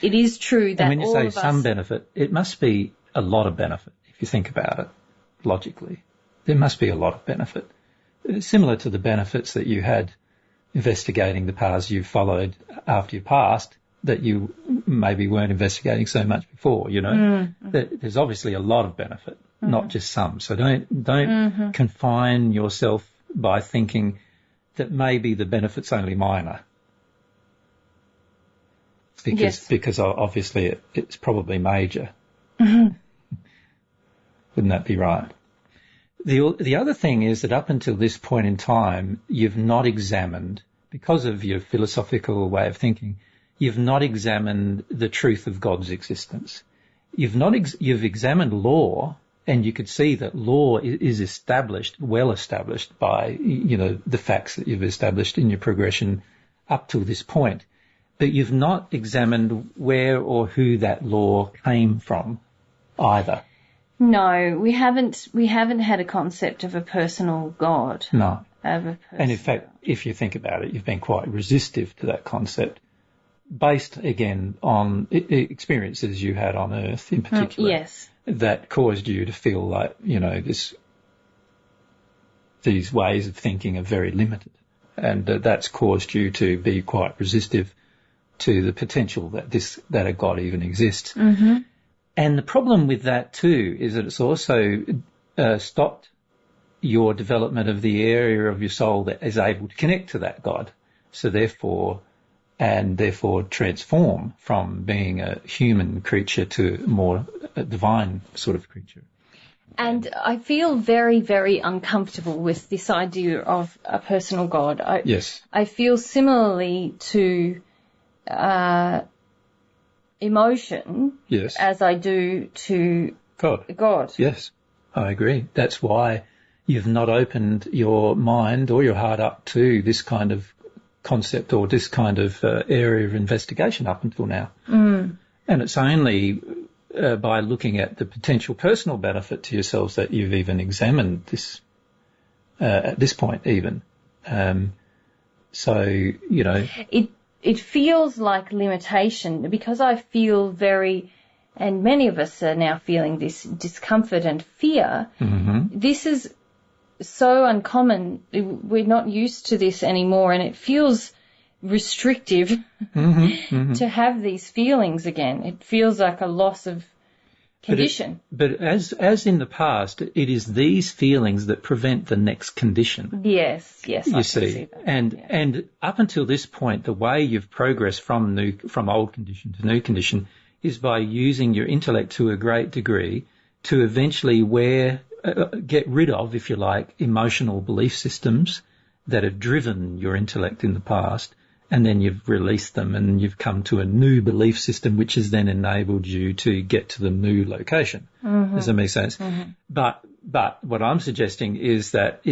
it is true that and when you all say of us, some benefit, it must be a lot of benefit if you think about it logically. There must be a lot of benefit. Similar to the benefits that you had investigating the paths you followed after you passed, that you maybe weren't investigating so much before, you know. There's obviously a lot of benefit, not just some. So don't confine yourself by thinking that maybe the benefit's only minor. Because obviously it's probably major. Wouldn't that be right? The other thing is that up until this point in time, you've not examined, because of your philosophical way of thinking, you've not examined the truth of God's existence. You've examined law, and you could see that law is established, well established by, you know, the facts that you've established in your progression up till this point. But you've not examined where or who that law came from either. no, we haven't had a concept of a personal God. No. And in fact, if you think about it, you've been quite resistive to that concept, based again on experiences you had on Earth in particular. Yes. That caused you to feel like, you know, these ways of thinking are very limited, and that's caused you to be quite resistive to the potential that a God even exists. And the problem with that too is that it's also stopped your development of the area of your soul that is able to connect to that God. So therefore transform from being a human creature to more a divine sort of creature. And I feel very, very uncomfortable with this idea of a personal God. Yes. I feel similarly to emotion, yes, as I do to God. Yes, I agree. That's why you've not opened your mind or your heart up to this kind of concept or this kind of area of investigation up until now. And it's only by looking at the potential personal benefit to yourselves that you've even examined this at this point even. So, you know... It feels like limitation because I feel and many of us are now feeling this discomfort and fear. This is so uncommon. We're not used to this anymore, and it feels restrictive to have these feelings again. It feels like a loss of condition. But as in the past, it is these feelings that prevent the next condition. Yes, you I can see that. And up until this point, the way you've progressed from old condition to new condition is by using your intellect to a great degree to eventually get rid of, if you like, emotional belief systems that have driven your intellect in the past, and then you've released them and you've come to a new belief system which has then enabled you to get to the new location. Does that make sense? But what I'm suggesting is that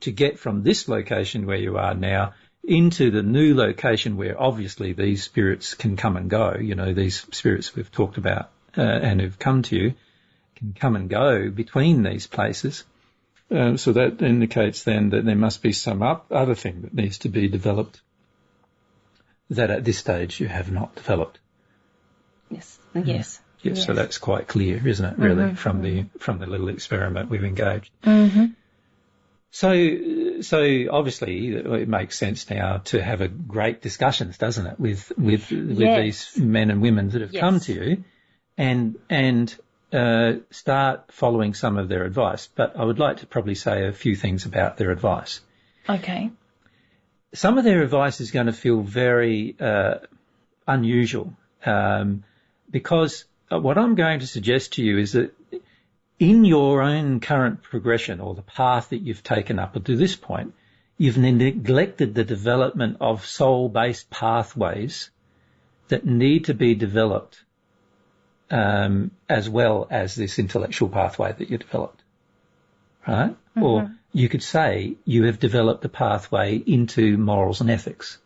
to get from this location where you are now into the new location where obviously these spirits can come and go, you know, these spirits we've talked about and who've come to you can come and go between these places. So that indicates then that there must be some other thing that needs to be developed that at this stage you have not developed. Yes. Yes. Yes. So that's quite clear, isn't it, really, from the little experiment we've engaged. So obviously it makes sense now to have a great discussions, doesn't it, with these men and women that have come to you and start following some of their advice. But I would like to probably say a few things about their advice. Okay. Some of their advice is going to feel very unusual because what I'm going to suggest to you is that in your own current progression or the path that you've taken up to this point, you've neglected the development of soul-based pathways that need to be developed as well as this intellectual pathway that you developed, right? Or you could say you have developed a pathway into morals and ethics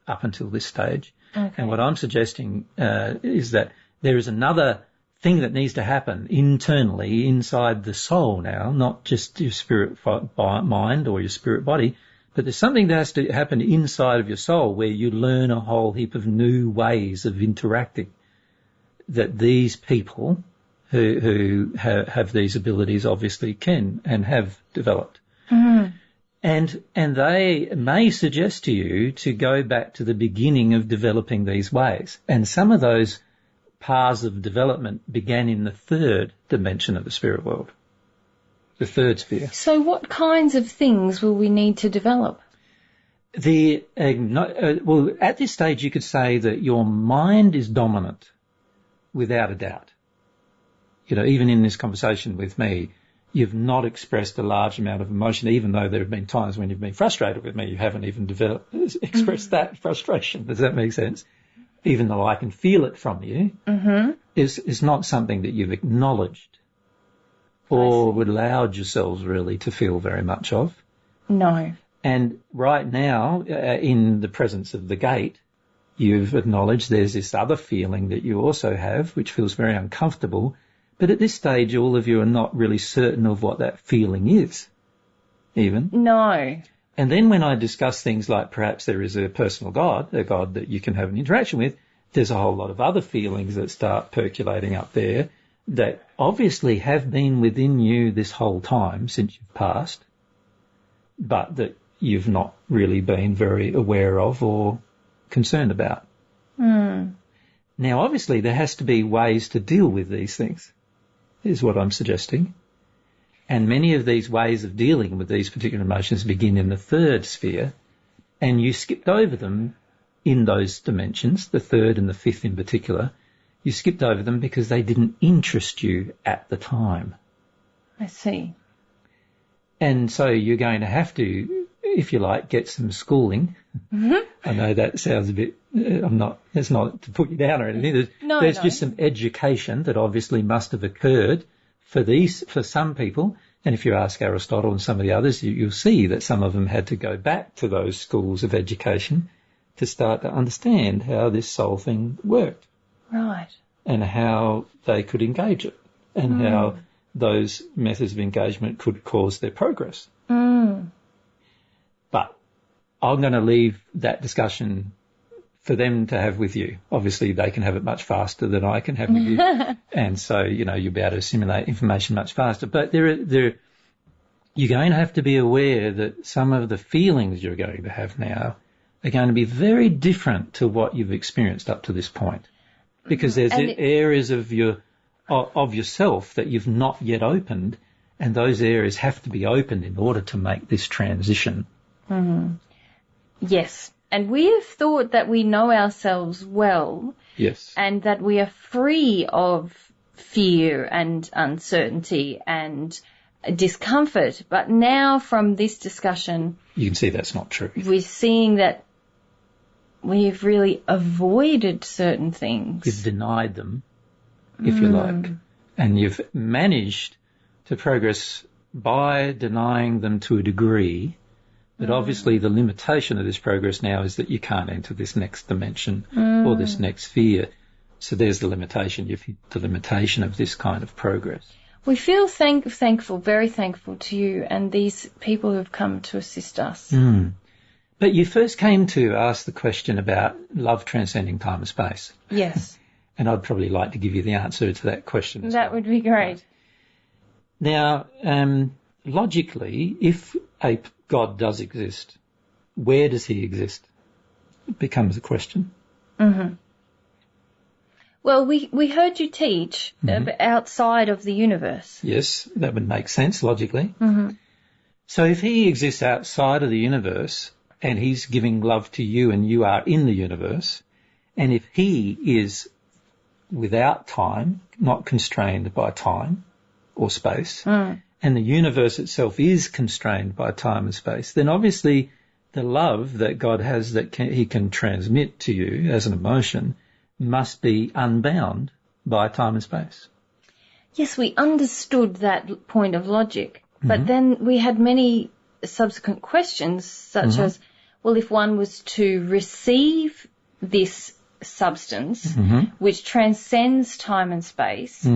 up until this stage. Okay. And what I'm suggesting is that there is another thing that needs to happen internally inside the soul now, not just your spirit mind or your spirit body, but there's something that has to happen inside of your soul where you learn a whole heap of new ways of interacting that these people who have these abilities obviously can and have developed. Mm. And they may suggest to you to go back to the beginning of developing these ways. And some of those paths of development began in the third dimension of the spirit world, the third sphere. So what kinds of things will we need to develop? Well, at this stage you could say that your mind is dominant without a doubt. You know, even in this conversation with me, you've not expressed a large amount of emotion, even though there have been times when you've been frustrated with me, you haven't even expressed that frustration. Does that make sense? Even though I can feel it from you, is not something that you've acknowledged or allowed yourselves really to feel very much of. No. And right now, in the presence of the gate, you've acknowledged there's this other feeling that you also have, which feels very uncomfortable. But at this stage, all of you are not really certain of what that feeling is, even. No. And then when I discuss things like perhaps there is a personal God, a God that you can have an interaction with, there's a whole lot of other feelings that start percolating up there that obviously have been within you this whole time since you've passed, but that you've not really been very aware of or concerned about. Mm. Now, obviously, there has to be ways to deal with these things, is what I'm suggesting. And many of these ways of dealing with these particular emotions begin in the third sphere, and you skipped over them in those dimensions, the third and the fifth in particular. You skipped over them because they didn't interest you at the time. I see. And so you're going to have to, if you like, get some schooling. Mm-hmm. I know that sounds a bit, it's not to put you down or anything. There's just some education that obviously must have occurred for some people. And if you ask Aristotle and some of the others, you'll see that some of them had to go back to those schools of education to start to understand how this soul thing worked. Right. And how they could engage it and how those methods of engagement could cause their progress. Mm. But I'm going to leave that discussion for them to have with you. Obviously, they can have it much faster than I can have with you. And so, you'll be able to assimilate information much faster. But you're going to have to be aware that some of the feelings you're going to have now are going to be very different to what you've experienced up to this point. Because there's areas of yourself that you've not yet opened, and those areas have to be opened in order to make this transition. Mm-hmm. Yes. And we have thought that we know ourselves well. Yes. And that we are free of fear and uncertainty and discomfort. But now from this discussion, you can see that's not true. We're seeing that we've really avoided certain things. You've denied them, if you like. And you've managed to progress by denying them to a degree. But obviously the limitation of this progress now is that you can't enter this next dimension or this next sphere. So there's the limitation. You've hit the limitation of this kind of progress. We feel thankful, very thankful to you and these people who have come to assist us. Mm. But you first came to ask the question about love transcending time and space. Yes. And I'd probably like to give you the answer to that question as That well. would be great. Now, logically, if a God does exist, where does he exist? It becomes a question. Mm-hmm. Well, we heard you teach outside of the universe. Yes, that would make sense logically. Mm-hmm. So if he exists outside of the universe and he's giving love to you and you are in the universe, and if he is without time, not constrained by time or space, and the universe itself is constrained by time and space, then obviously the love that God has that he can transmit to you as an emotion must be unbound by time and space. Yes, we understood that point of logic, but then we had many subsequent questions such as, well, if one was to receive this substance, which transcends time and space,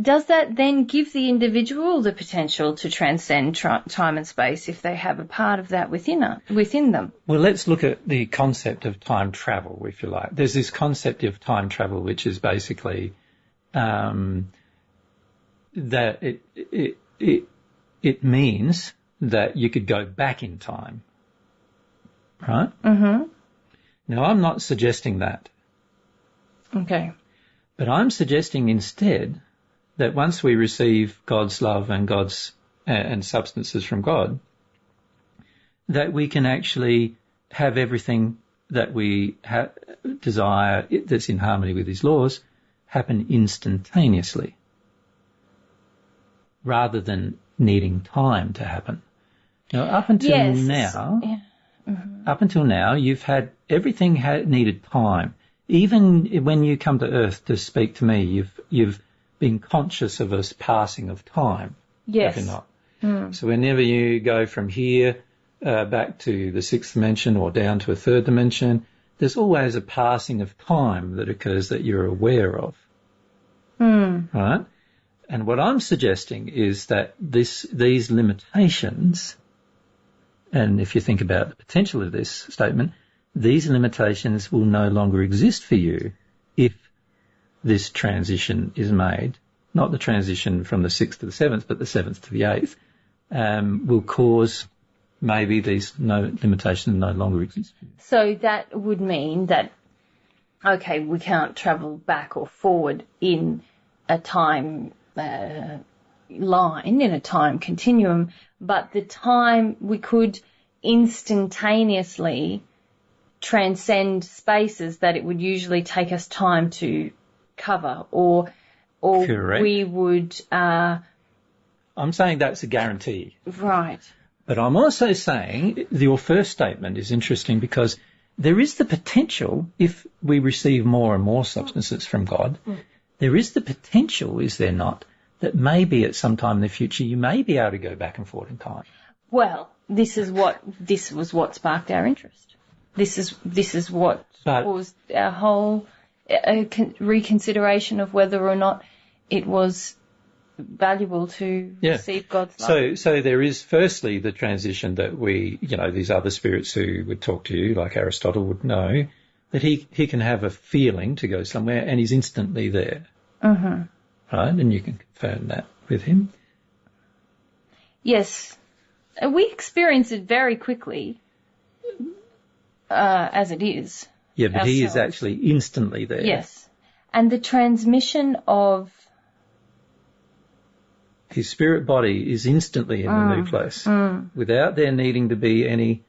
does that then give the individual the potential to transcend time and space if they have a part of that within them? Well, let's look at the concept of time travel, if you like. There's this concept of time travel, which is basically that it means that you could go back in time, right? Now, I'm not suggesting that. Okay. But I'm suggesting instead that once we receive God's love and and substances from God, that we can actually have everything that we desire that's in harmony with His laws happen instantaneously, rather than needing time to happen. Now, up until now, you've had everything needed time. Even when you come to Earth to speak to me, you've been conscious of a passing of time. Yes. Have you not? So whenever you go from here back to the sixth dimension or down to a third dimension, there's always a passing of time that occurs that you're aware of. Right? And what I'm suggesting is that these limitations, and if you think about the potential of this statement, these limitations will no longer exist for you if this transition is made. Not the transition from the 6th to the 7th, but the 7th to the 8th, will cause maybe these limitations no longer exist for you. So that would mean that, okay, we can't travel back or forward in a time line, in a time continuum, but the time we could instantaneously transcend spaces that it would usually take us time to cover, or Correct. We would... I'm saying that's a guarantee. Right. But I'm also saying your first statement is interesting because there is the potential, if we receive more and more substances from God, there is the potential, is there not, that maybe at some time in the future you may be able to go back and forth in time. Well, this was what sparked our interest. This is what caused our whole reconsideration of whether or not it was valuable to receive God's love. So there is firstly the transition that these other spirits who would talk to you, like Aristotle, would know that he can have a feeling to go somewhere and he's instantly there. Right? And you can confirm that with him. Yes. We experience it very quickly. As it is. Yeah, but ourselves. He is actually instantly there. Yes. And the transmission of... his spirit body is instantly in the new place without there needing to be any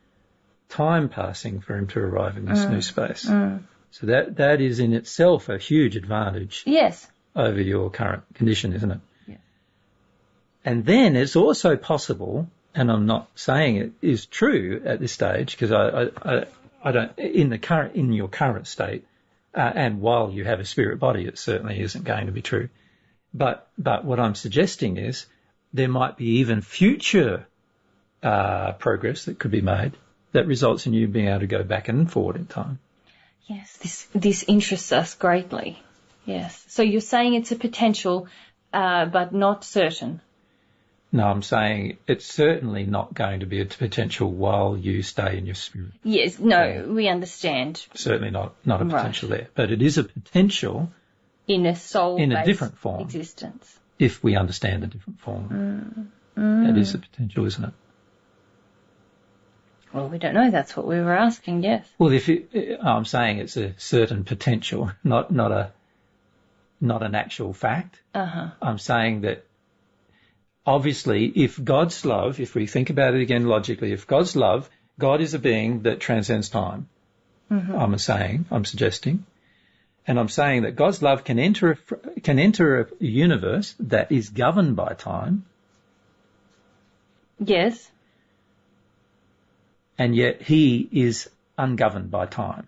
time passing for him to arrive in this new space. So that is in itself a huge advantage. Yes. Over your current condition, isn't it? Yes. And then it's also possible, and I'm not saying it is true at this stage because I don't, in your current state, and while you have a spirit body, it certainly isn't going to be true. But what I'm suggesting is there might be even future progress that could be made that results in you being able to go back and forward in time. Yes, this interests us greatly. Yes. So you're saying it's a potential, but not certain. No, I'm saying it's certainly not going to be a potential while you stay in your spirit. Yes, no, we understand. Certainly not a potential there. But it is a potential in a soul-based in a different form existence. If we understand a different form. It is a potential, isn't it? Well, we don't know. That's what we were asking, yes. Well, I'm saying it's a certain potential, not an actual fact. I'm saying that obviously, if God's love, if we think about it again logically, if God's love, God is a being that transcends time. I'm suggesting. And I'm saying that God's love can enter a universe that is governed by time. Yes. And yet he is ungoverned by time.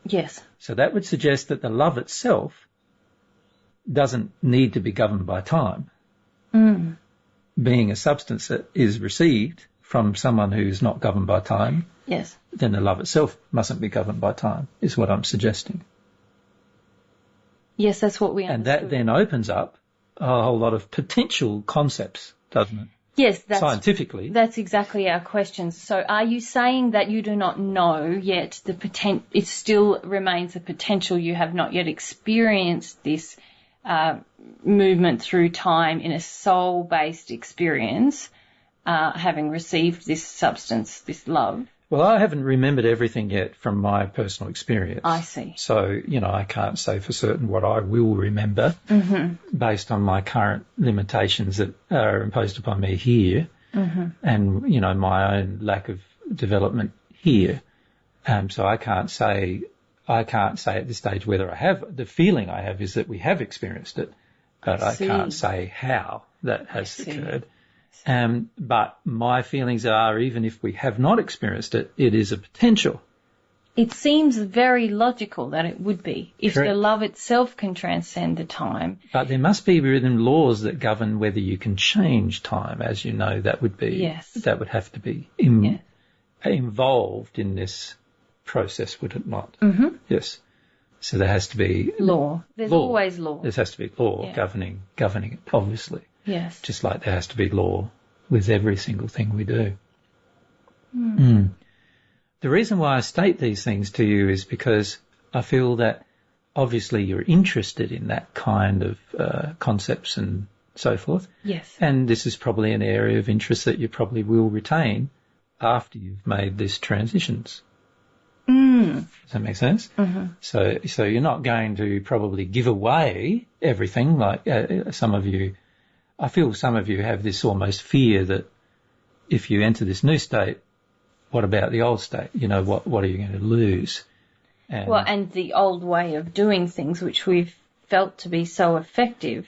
Yes. So that would suggest that the love itself doesn't need to be governed by time. Being a substance that is received from someone who's not governed by time Yes. then the love itself mustn't be governed by time, is what I'm suggesting. Yes, that's what we understood. And that then opens up a whole lot of potential concepts, doesn't it? Yes, scientifically. That's exactly our question. So are you saying that you do not know yet it still remains a potential, you have not yet experienced this movement through time in a soul-based experience, having received this substance, this love? Well, I haven't remembered everything yet from my personal experience. I see. So, I can't say for certain what I will remember based on my current limitations that are imposed upon me here and, my own lack of development here. So I can't say at this stage whether I have. The feeling I have is that we have experienced it, but I can't say how that has occurred. But my feelings are, even if we have not experienced it, it is a potential. It seems very logical that it would be, if Correct. the love itself can transcend the time. But there must be written laws that govern whether you can change time, as you know. That would be that would have to be involved in this process, would it not? Mm-hmm. Yes. So there has to be law. There's always law. There has to be law governing it, obviously. Yes. Just like there has to be law with every single thing we do. Mm. The reason why I state these things to you is because I feel that obviously you're interested in that kind of concepts and so forth. Yes. And this is probably an area of interest that you probably will retain after you've made these transitions. Does that make sense? Mm-hmm. So you're not going to probably give away everything like some of you. I feel some of you have this almost fear that if you enter this new state, what about the old state? What are you going to lose? And the old way of doing things, which we've felt to be so effective,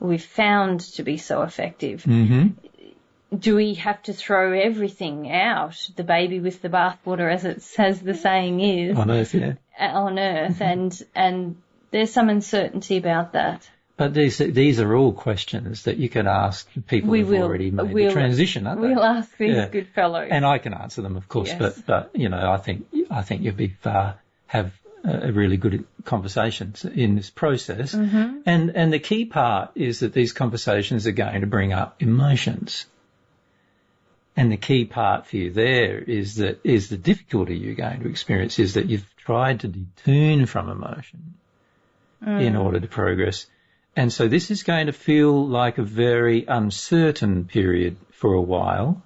we've found to be so effective. Mm-hmm. Do we have to throw everything out, the baby with the bathwater, as the saying is? On Earth, yeah. On Earth, and there's some uncertainty about that. But these are all questions that you can ask people who've already made the transition, aren't they? We'll ask these good fellows. And I can answer them, of course, yes. but I think you'll have a really good conversations in this process. Mm-hmm. And the key part is that these conversations are going to bring up emotions. And the key part for you there is the difficulty you're going to experience is that you've tried to detune from emotion in order to progress. And so this is going to feel like a very uncertain period for a while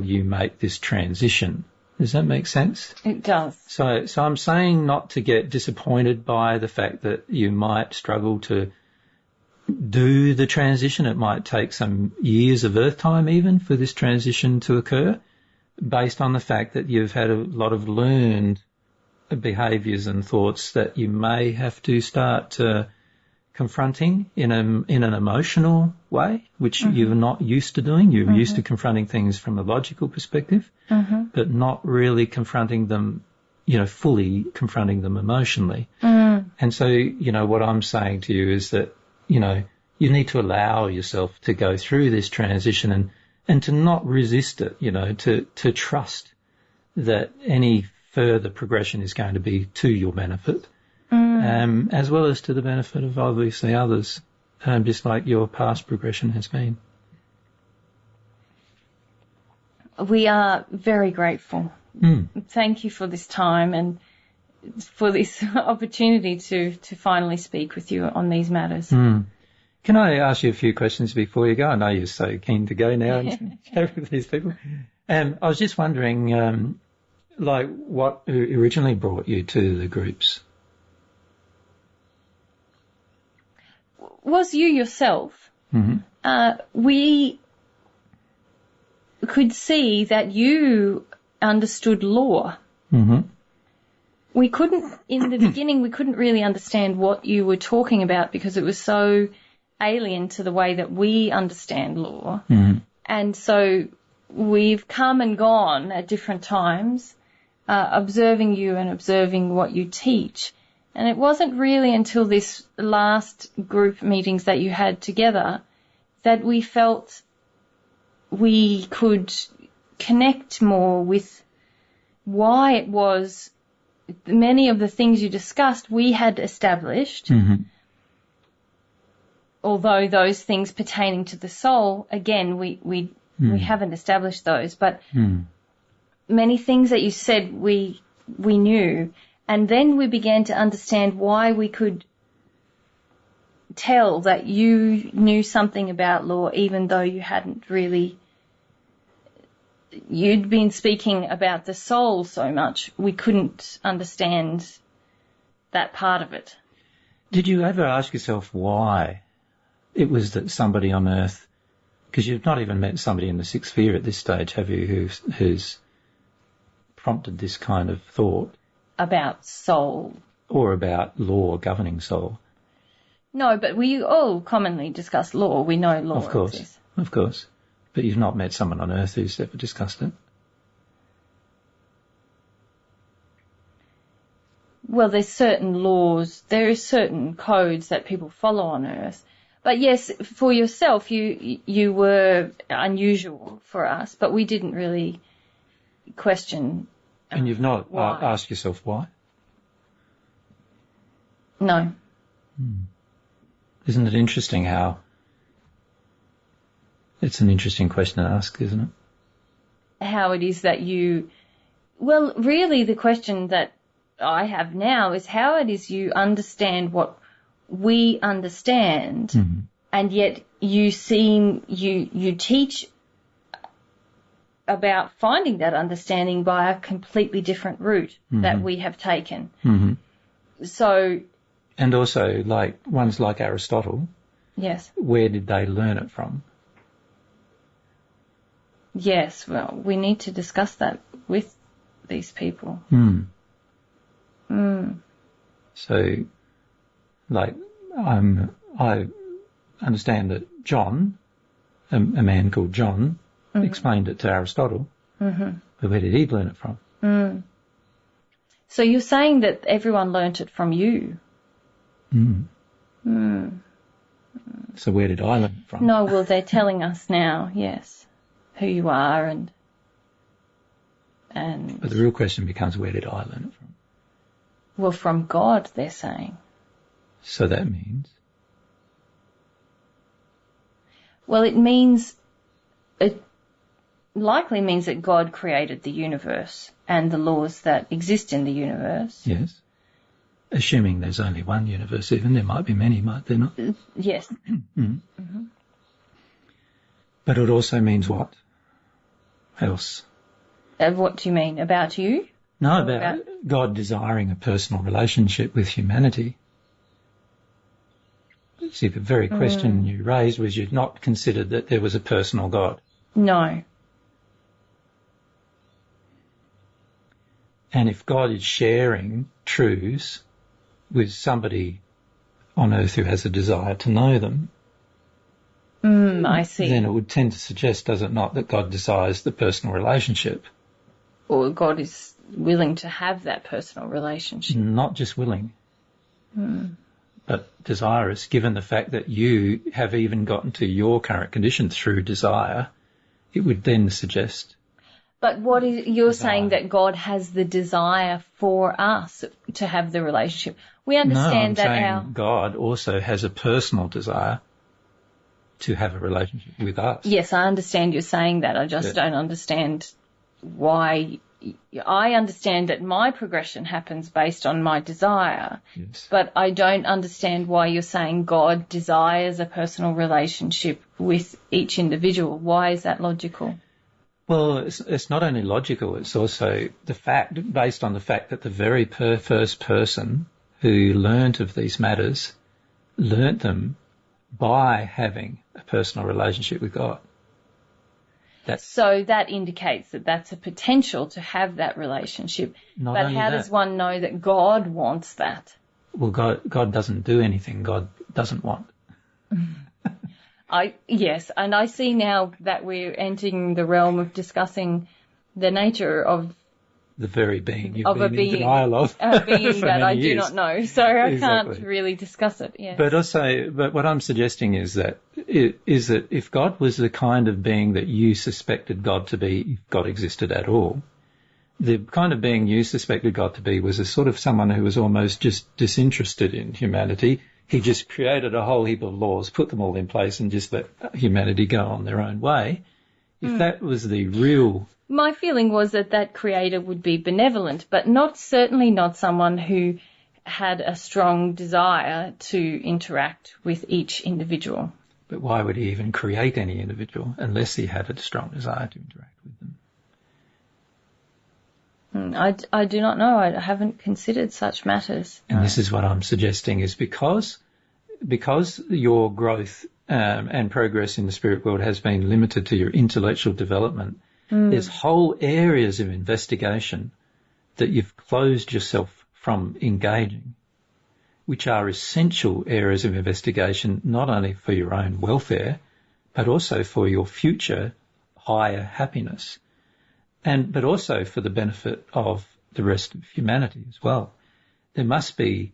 you make this transition. Does that make sense? It does. So I'm saying not to get disappointed by the fact that you might struggle to do the transition. It might take some years of Earth time even for this transition to occur, based on the fact that you've had a lot of learned behaviours and thoughts that you may have to start confronting in an emotional way, which you're not used to doing. You're used to confronting things from a logical perspective, but not really confronting them, fully confronting them emotionally. And so, what I'm saying to you is that, you need to allow yourself to go through this transition and to not resist it, to trust that any further progression is going to be to your benefit. As well as to the benefit of obviously others, just like your past progression has been. We are very grateful. Thank you for this time and for this opportunity to finally speak with you on these matters. Can I ask you a few questions before you go? I know you're so keen to go now and chat with these people. I was just wondering, what originally brought you to the groups? Was you yourself. We could see that you understood law. We couldn't, in the beginning, we couldn't really understand what you were talking about because it was so alien to the way that we understand law. And so we've come and gone at different times, observing you and observing what you teach. And it wasn't really until this last group meetings that you had together that we felt we could connect more with why it was many of the things you discussed we had established, although those things pertaining to the soul, again, we haven't established those, but many things that you said we knew, and then we began to understand why we could tell that you knew something about law even though you hadn't really, you'd been speaking about the soul so much, we couldn't understand that part of it. Did you ever ask yourself why it was that somebody on earth, because you've not even met somebody in the sixth sphere at this stage, have you, who's prompted this kind of thought? About soul. Or about law governing soul? No, but we all commonly discuss law. We know law exists. Of course. But you've not met someone on earth who's ever discussed it? Well, there's certain laws, there are certain codes that people follow on earth. But yes, for yourself, you were unusual for us, but we didn't really question. And you've not asked yourself why? No. Isn't it interesting how it's an interesting question to ask, isn't it? How it is that well, really the question that I have now is how it is you understand what we understand, and yet you teach about finding that understanding by a completely different route that we have taken. So, and also, like ones like Aristotle. Yes. Where did they learn it from? Yes. Well, we need to discuss that with these people. So, like, I understand that John, a man called John, explained it to Aristotle. But where did he learn it from? So you're saying that everyone learnt it from you? So where did I learn it from? No, well, they're telling us now, yes, who you are and. But the real question becomes, where did I learn it from? Well, from God, they're saying. So that means? Well, it likely means that God created the universe and the laws that exist in the universe. Yes. Assuming there's only one universe, even there might be many, might there not? Yes. But it also means what else? What do you mean? About you? No, about God desiring a personal relationship with humanity. See, the very question you raised was you'd not considered that there was a personal God. No. And if God is sharing truths with somebody on earth who has a desire to know them, I see. Then it would tend to suggest, does it not, that God desires the personal relationship? Or God is willing to have that personal relationship. Not just willing, but desirous, given the fact that you have even gotten to your current condition through desire, it would then suggest. But what is you're saying that God has the desire for us to have the relationship? We understand no, I'm that saying God also has a personal desire to have a relationship with us. Yes, I understand you're saying that. I just don't understand why. I understand that my progression happens based on my desire, but I don't understand why you're saying God desires a personal relationship with each individual. Why is that logical? Well, it's not only logical, it's also the fact, based on the fact that the very first person who learnt of these matters learnt them by having a personal relationship with God. So that indicates that that's a potential to have that relationship. But how does one know that God wants that? Well, God doesn't do anything God doesn't want. Yes, and I see now that we're entering the realm of discussing the nature of the very being you've of been a being, in denial of. a being for that I many do years. not know, so I Exactly. can't really discuss it. Yeah. But what I'm suggesting is that if God was the kind of being that you suspected God to be, if God existed at all, the kind of being you suspected God to be was a sort of someone who was almost just disinterested in humanity. He just created a whole heap of laws, put them all in place, and just let humanity go on their own way. If that was the real... My feeling was that creator would be benevolent, but certainly not someone who had a strong desire to interact with each individual. But why would he even create any individual unless he had a strong desire to interact with them? I do not know. I haven't considered such matters. And this is what I'm suggesting is because your growth and progress in the spirit world has been limited to your intellectual development, there's whole areas of investigation that you've closed yourself from engaging, which are essential areas of investigation not only for your own welfare, but also for your future higher happiness, but also for the benefit of the rest of humanity as well. There must be,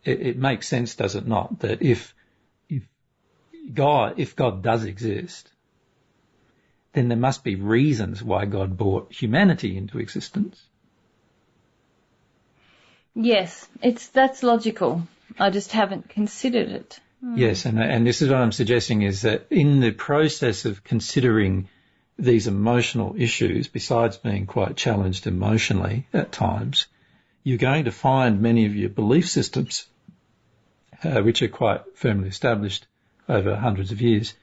it makes sense, does it not, that if God does exist, then there must be reasons why God brought humanity into existence. Yes, that's logical. I just haven't considered it. Yes, and this is what I'm suggesting is that in the process of considering these emotional issues, besides being quite challenged emotionally at times, you're going to find many of your belief systems, which are quite firmly established over hundreds of years,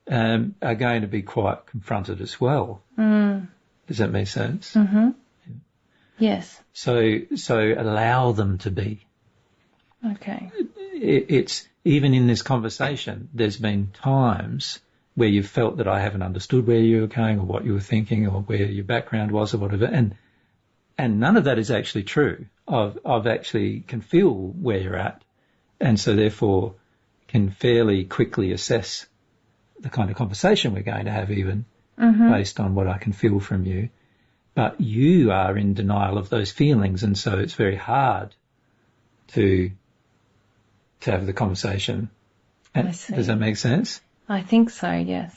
are going to be quite confronted as well. Does that make sense? Mm-hmm. Yeah. Yes. So allow them to be. Okay. It's even in this conversation, there's been times where you've felt that I haven't understood where you were going or what you were thinking or where your background was or whatever, and none of that is actually true. I've actually can feel where you're at, and so therefore can fairly quickly assess the kind of conversation we're going to have even based on what I can feel from you. But you are in denial of those feelings, and so it's very hard to have the conversation. I see. Does that make sense? I think so, yes.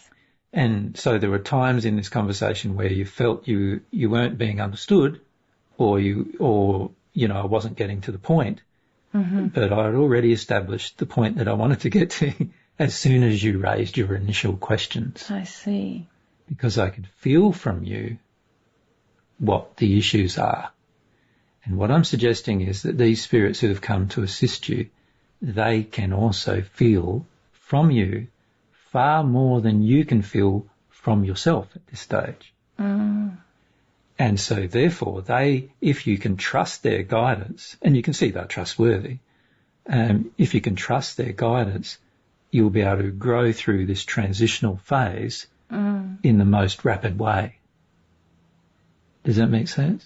And so there were times in this conversation where you felt you weren't being understood, or I wasn't getting to the point. But I had already established the point that I wanted to get to as soon as you raised your initial questions. I see. Because I could feel from you what the issues are. And what I'm suggesting is that these spirits who have come to assist you, they can also feel from you far more than you can feel from yourself at this stage. And so therefore if you can trust their guidance, and you can see they're trustworthy, if you can trust their guidance, you'll be able to grow through this transitional phase in the most rapid way. Does that make sense?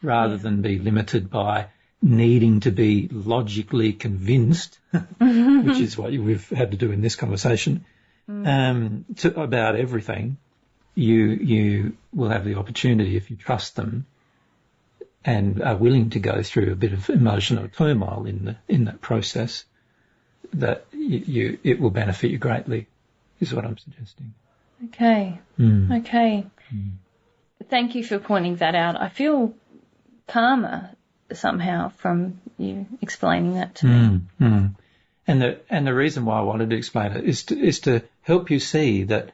Rather than be limited by needing to be logically convinced, which is what we've had to do in this conversation, about everything, you will have the opportunity, if you trust them and are willing to go through a bit of emotional turmoil in that process, that it will benefit you greatly, is what I'm suggesting. Okay. Okay. Thank you for pointing that out. I feel calmer somehow from you explaining that to me. And the reason why I wanted to explain it is to help you see that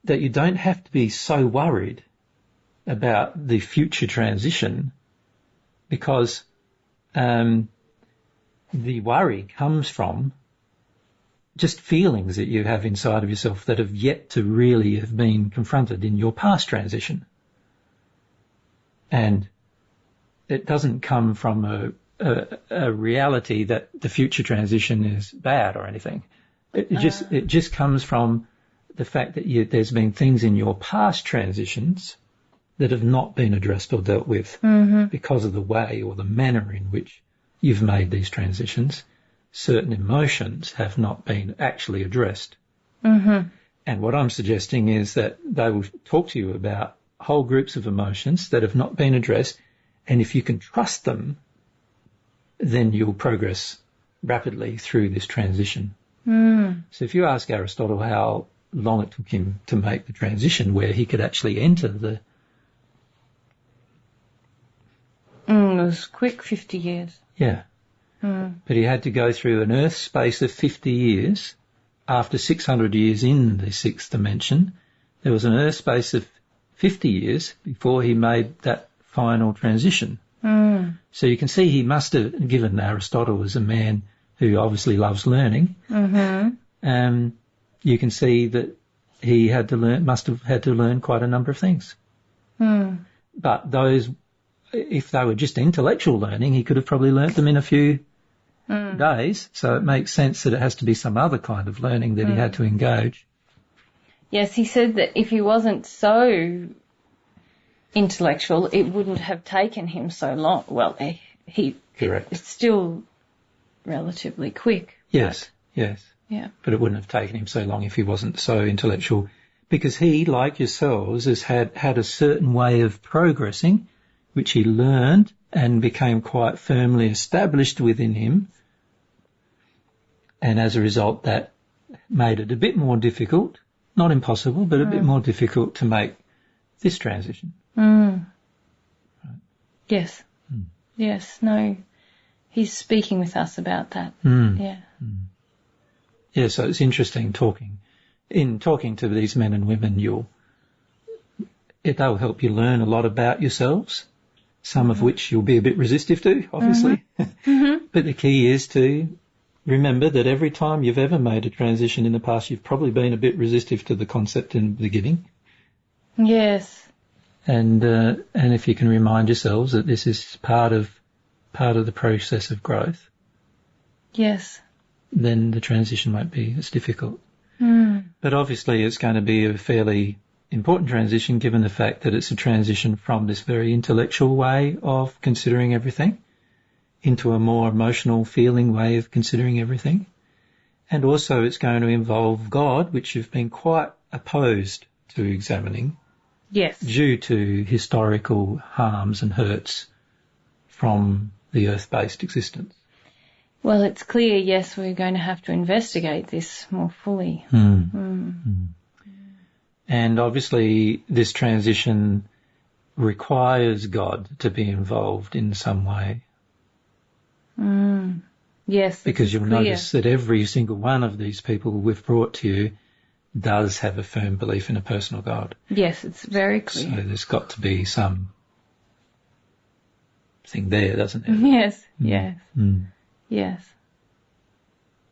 you don't have to be so worried about the future transition, because the worry comes from just feelings that you have inside of yourself that have yet to really have been confronted in your past transition. And it doesn't come from a reality that the future transition is bad or anything. It just comes from the fact that there's been things in your past transitions that have not been addressed or dealt with because of the way or the manner in which you've made these transitions. Certain emotions have not been actually addressed. And what I'm suggesting is that they will talk to you about whole groups of emotions that have not been addressed, and if you can trust them, then you'll progress rapidly through this transition. So if you ask Aristotle how long it took him to make the transition where he could actually enter the... It was quick, 50 years. Yeah. But he had to go through an Earth space of 50 years. After 600 years in the sixth dimension, there was an Earth space of 50 years before he made that final transition. So you can see he must have, given Aristotle as a man who obviously loves learning, you can see that he must have had to learn quite a number of things. But those, if they were just intellectual learning, he could have probably learnt them in a few days. So it makes sense that it has to be some other kind of learning that he had to engage. Yes, he said that if he wasn't so intellectual, it wouldn't have taken him so long. Well, Correct. It's still relatively quick. Yes, yes. Yeah. But it wouldn't have taken him so long if he wasn't so intellectual, because he, like yourselves, has had a certain way of progressing, which he learned and became quite firmly established within him. And as a result, that made it a bit more difficult, not impossible, but a bit more difficult to make this transition. Right. Yes. Yes, no, he's speaking with us about that. Yeah. Yeah, so it's interesting talking to these men and women, they'll help you learn a lot about yourselves, some of which you'll be a bit resistive to, obviously. But the key is to remember that every time you've ever made a transition in the past, you've probably been a bit resistive to the concept in the beginning. Yes. And if you can remind yourselves that this is part of the process of growth. Yes. Then the transition won't be as difficult. But obviously it's going to be a fairly important transition given the fact that it's a transition from this very intellectual way of considering everything into a more emotional feeling way of considering everything. And also it's going to involve God, which you've been quite opposed to examining. Yes. Due to historical harms and hurts from the earth-based existence. Well, it's clear, yes, we're going to have to investigate this more fully. And obviously this transition requires God to be involved in some way. Yes, because you'll notice that every single one of these people we've brought to you does have a firm belief in a personal God. Yes, it's very clear. So there's got to be some thing there, doesn't there? Yes, yes, yes.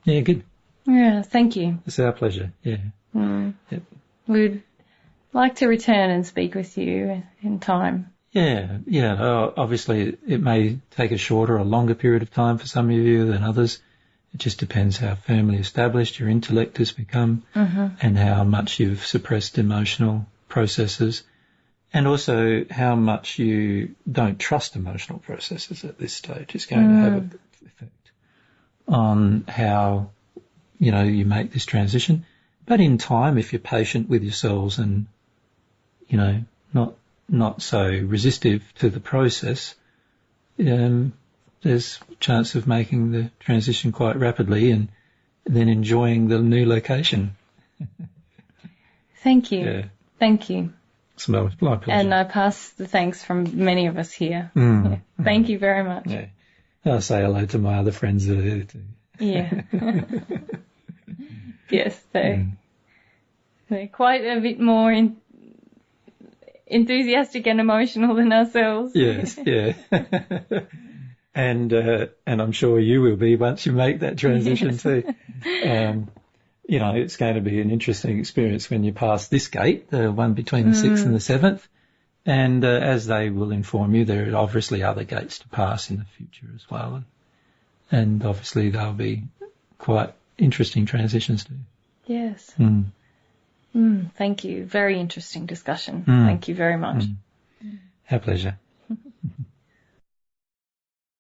Yeah, good. Yeah, thank you. It's our pleasure, yeah. Yep. We'd like to return and speak with you in time. Yeah. Obviously it may take a shorter or longer period of time for some of you than others. It just depends how firmly established your intellect has become and how much you've suppressed emotional processes, and also how much you don't trust emotional processes at this stage. It's going to have an effect on how, you make this transition. But in time, if you're patient with yourselves and, not so resistive to the process, there's a chance of making the transition quite rapidly and then enjoying the new location. Thank you. Yeah. Thank you. It's my pleasure. And I pass the thanks from many of us here. Thank you very much. Yeah. I'll say hello to my other friends that are here too. Yeah. Yes, they're quite a bit more enthusiastic and emotional than ourselves. Yes, yeah. And I'm sure you will be once you make that transition too. It's going to be an interesting experience when you pass this gate, the one between the 6th and the 7th. And as they will inform you, there are obviously other gates to pass in the future as well. And obviously they'll be quite interesting transitions too. Yes. Thank you. Very interesting discussion. Thank you very much. Our pleasure.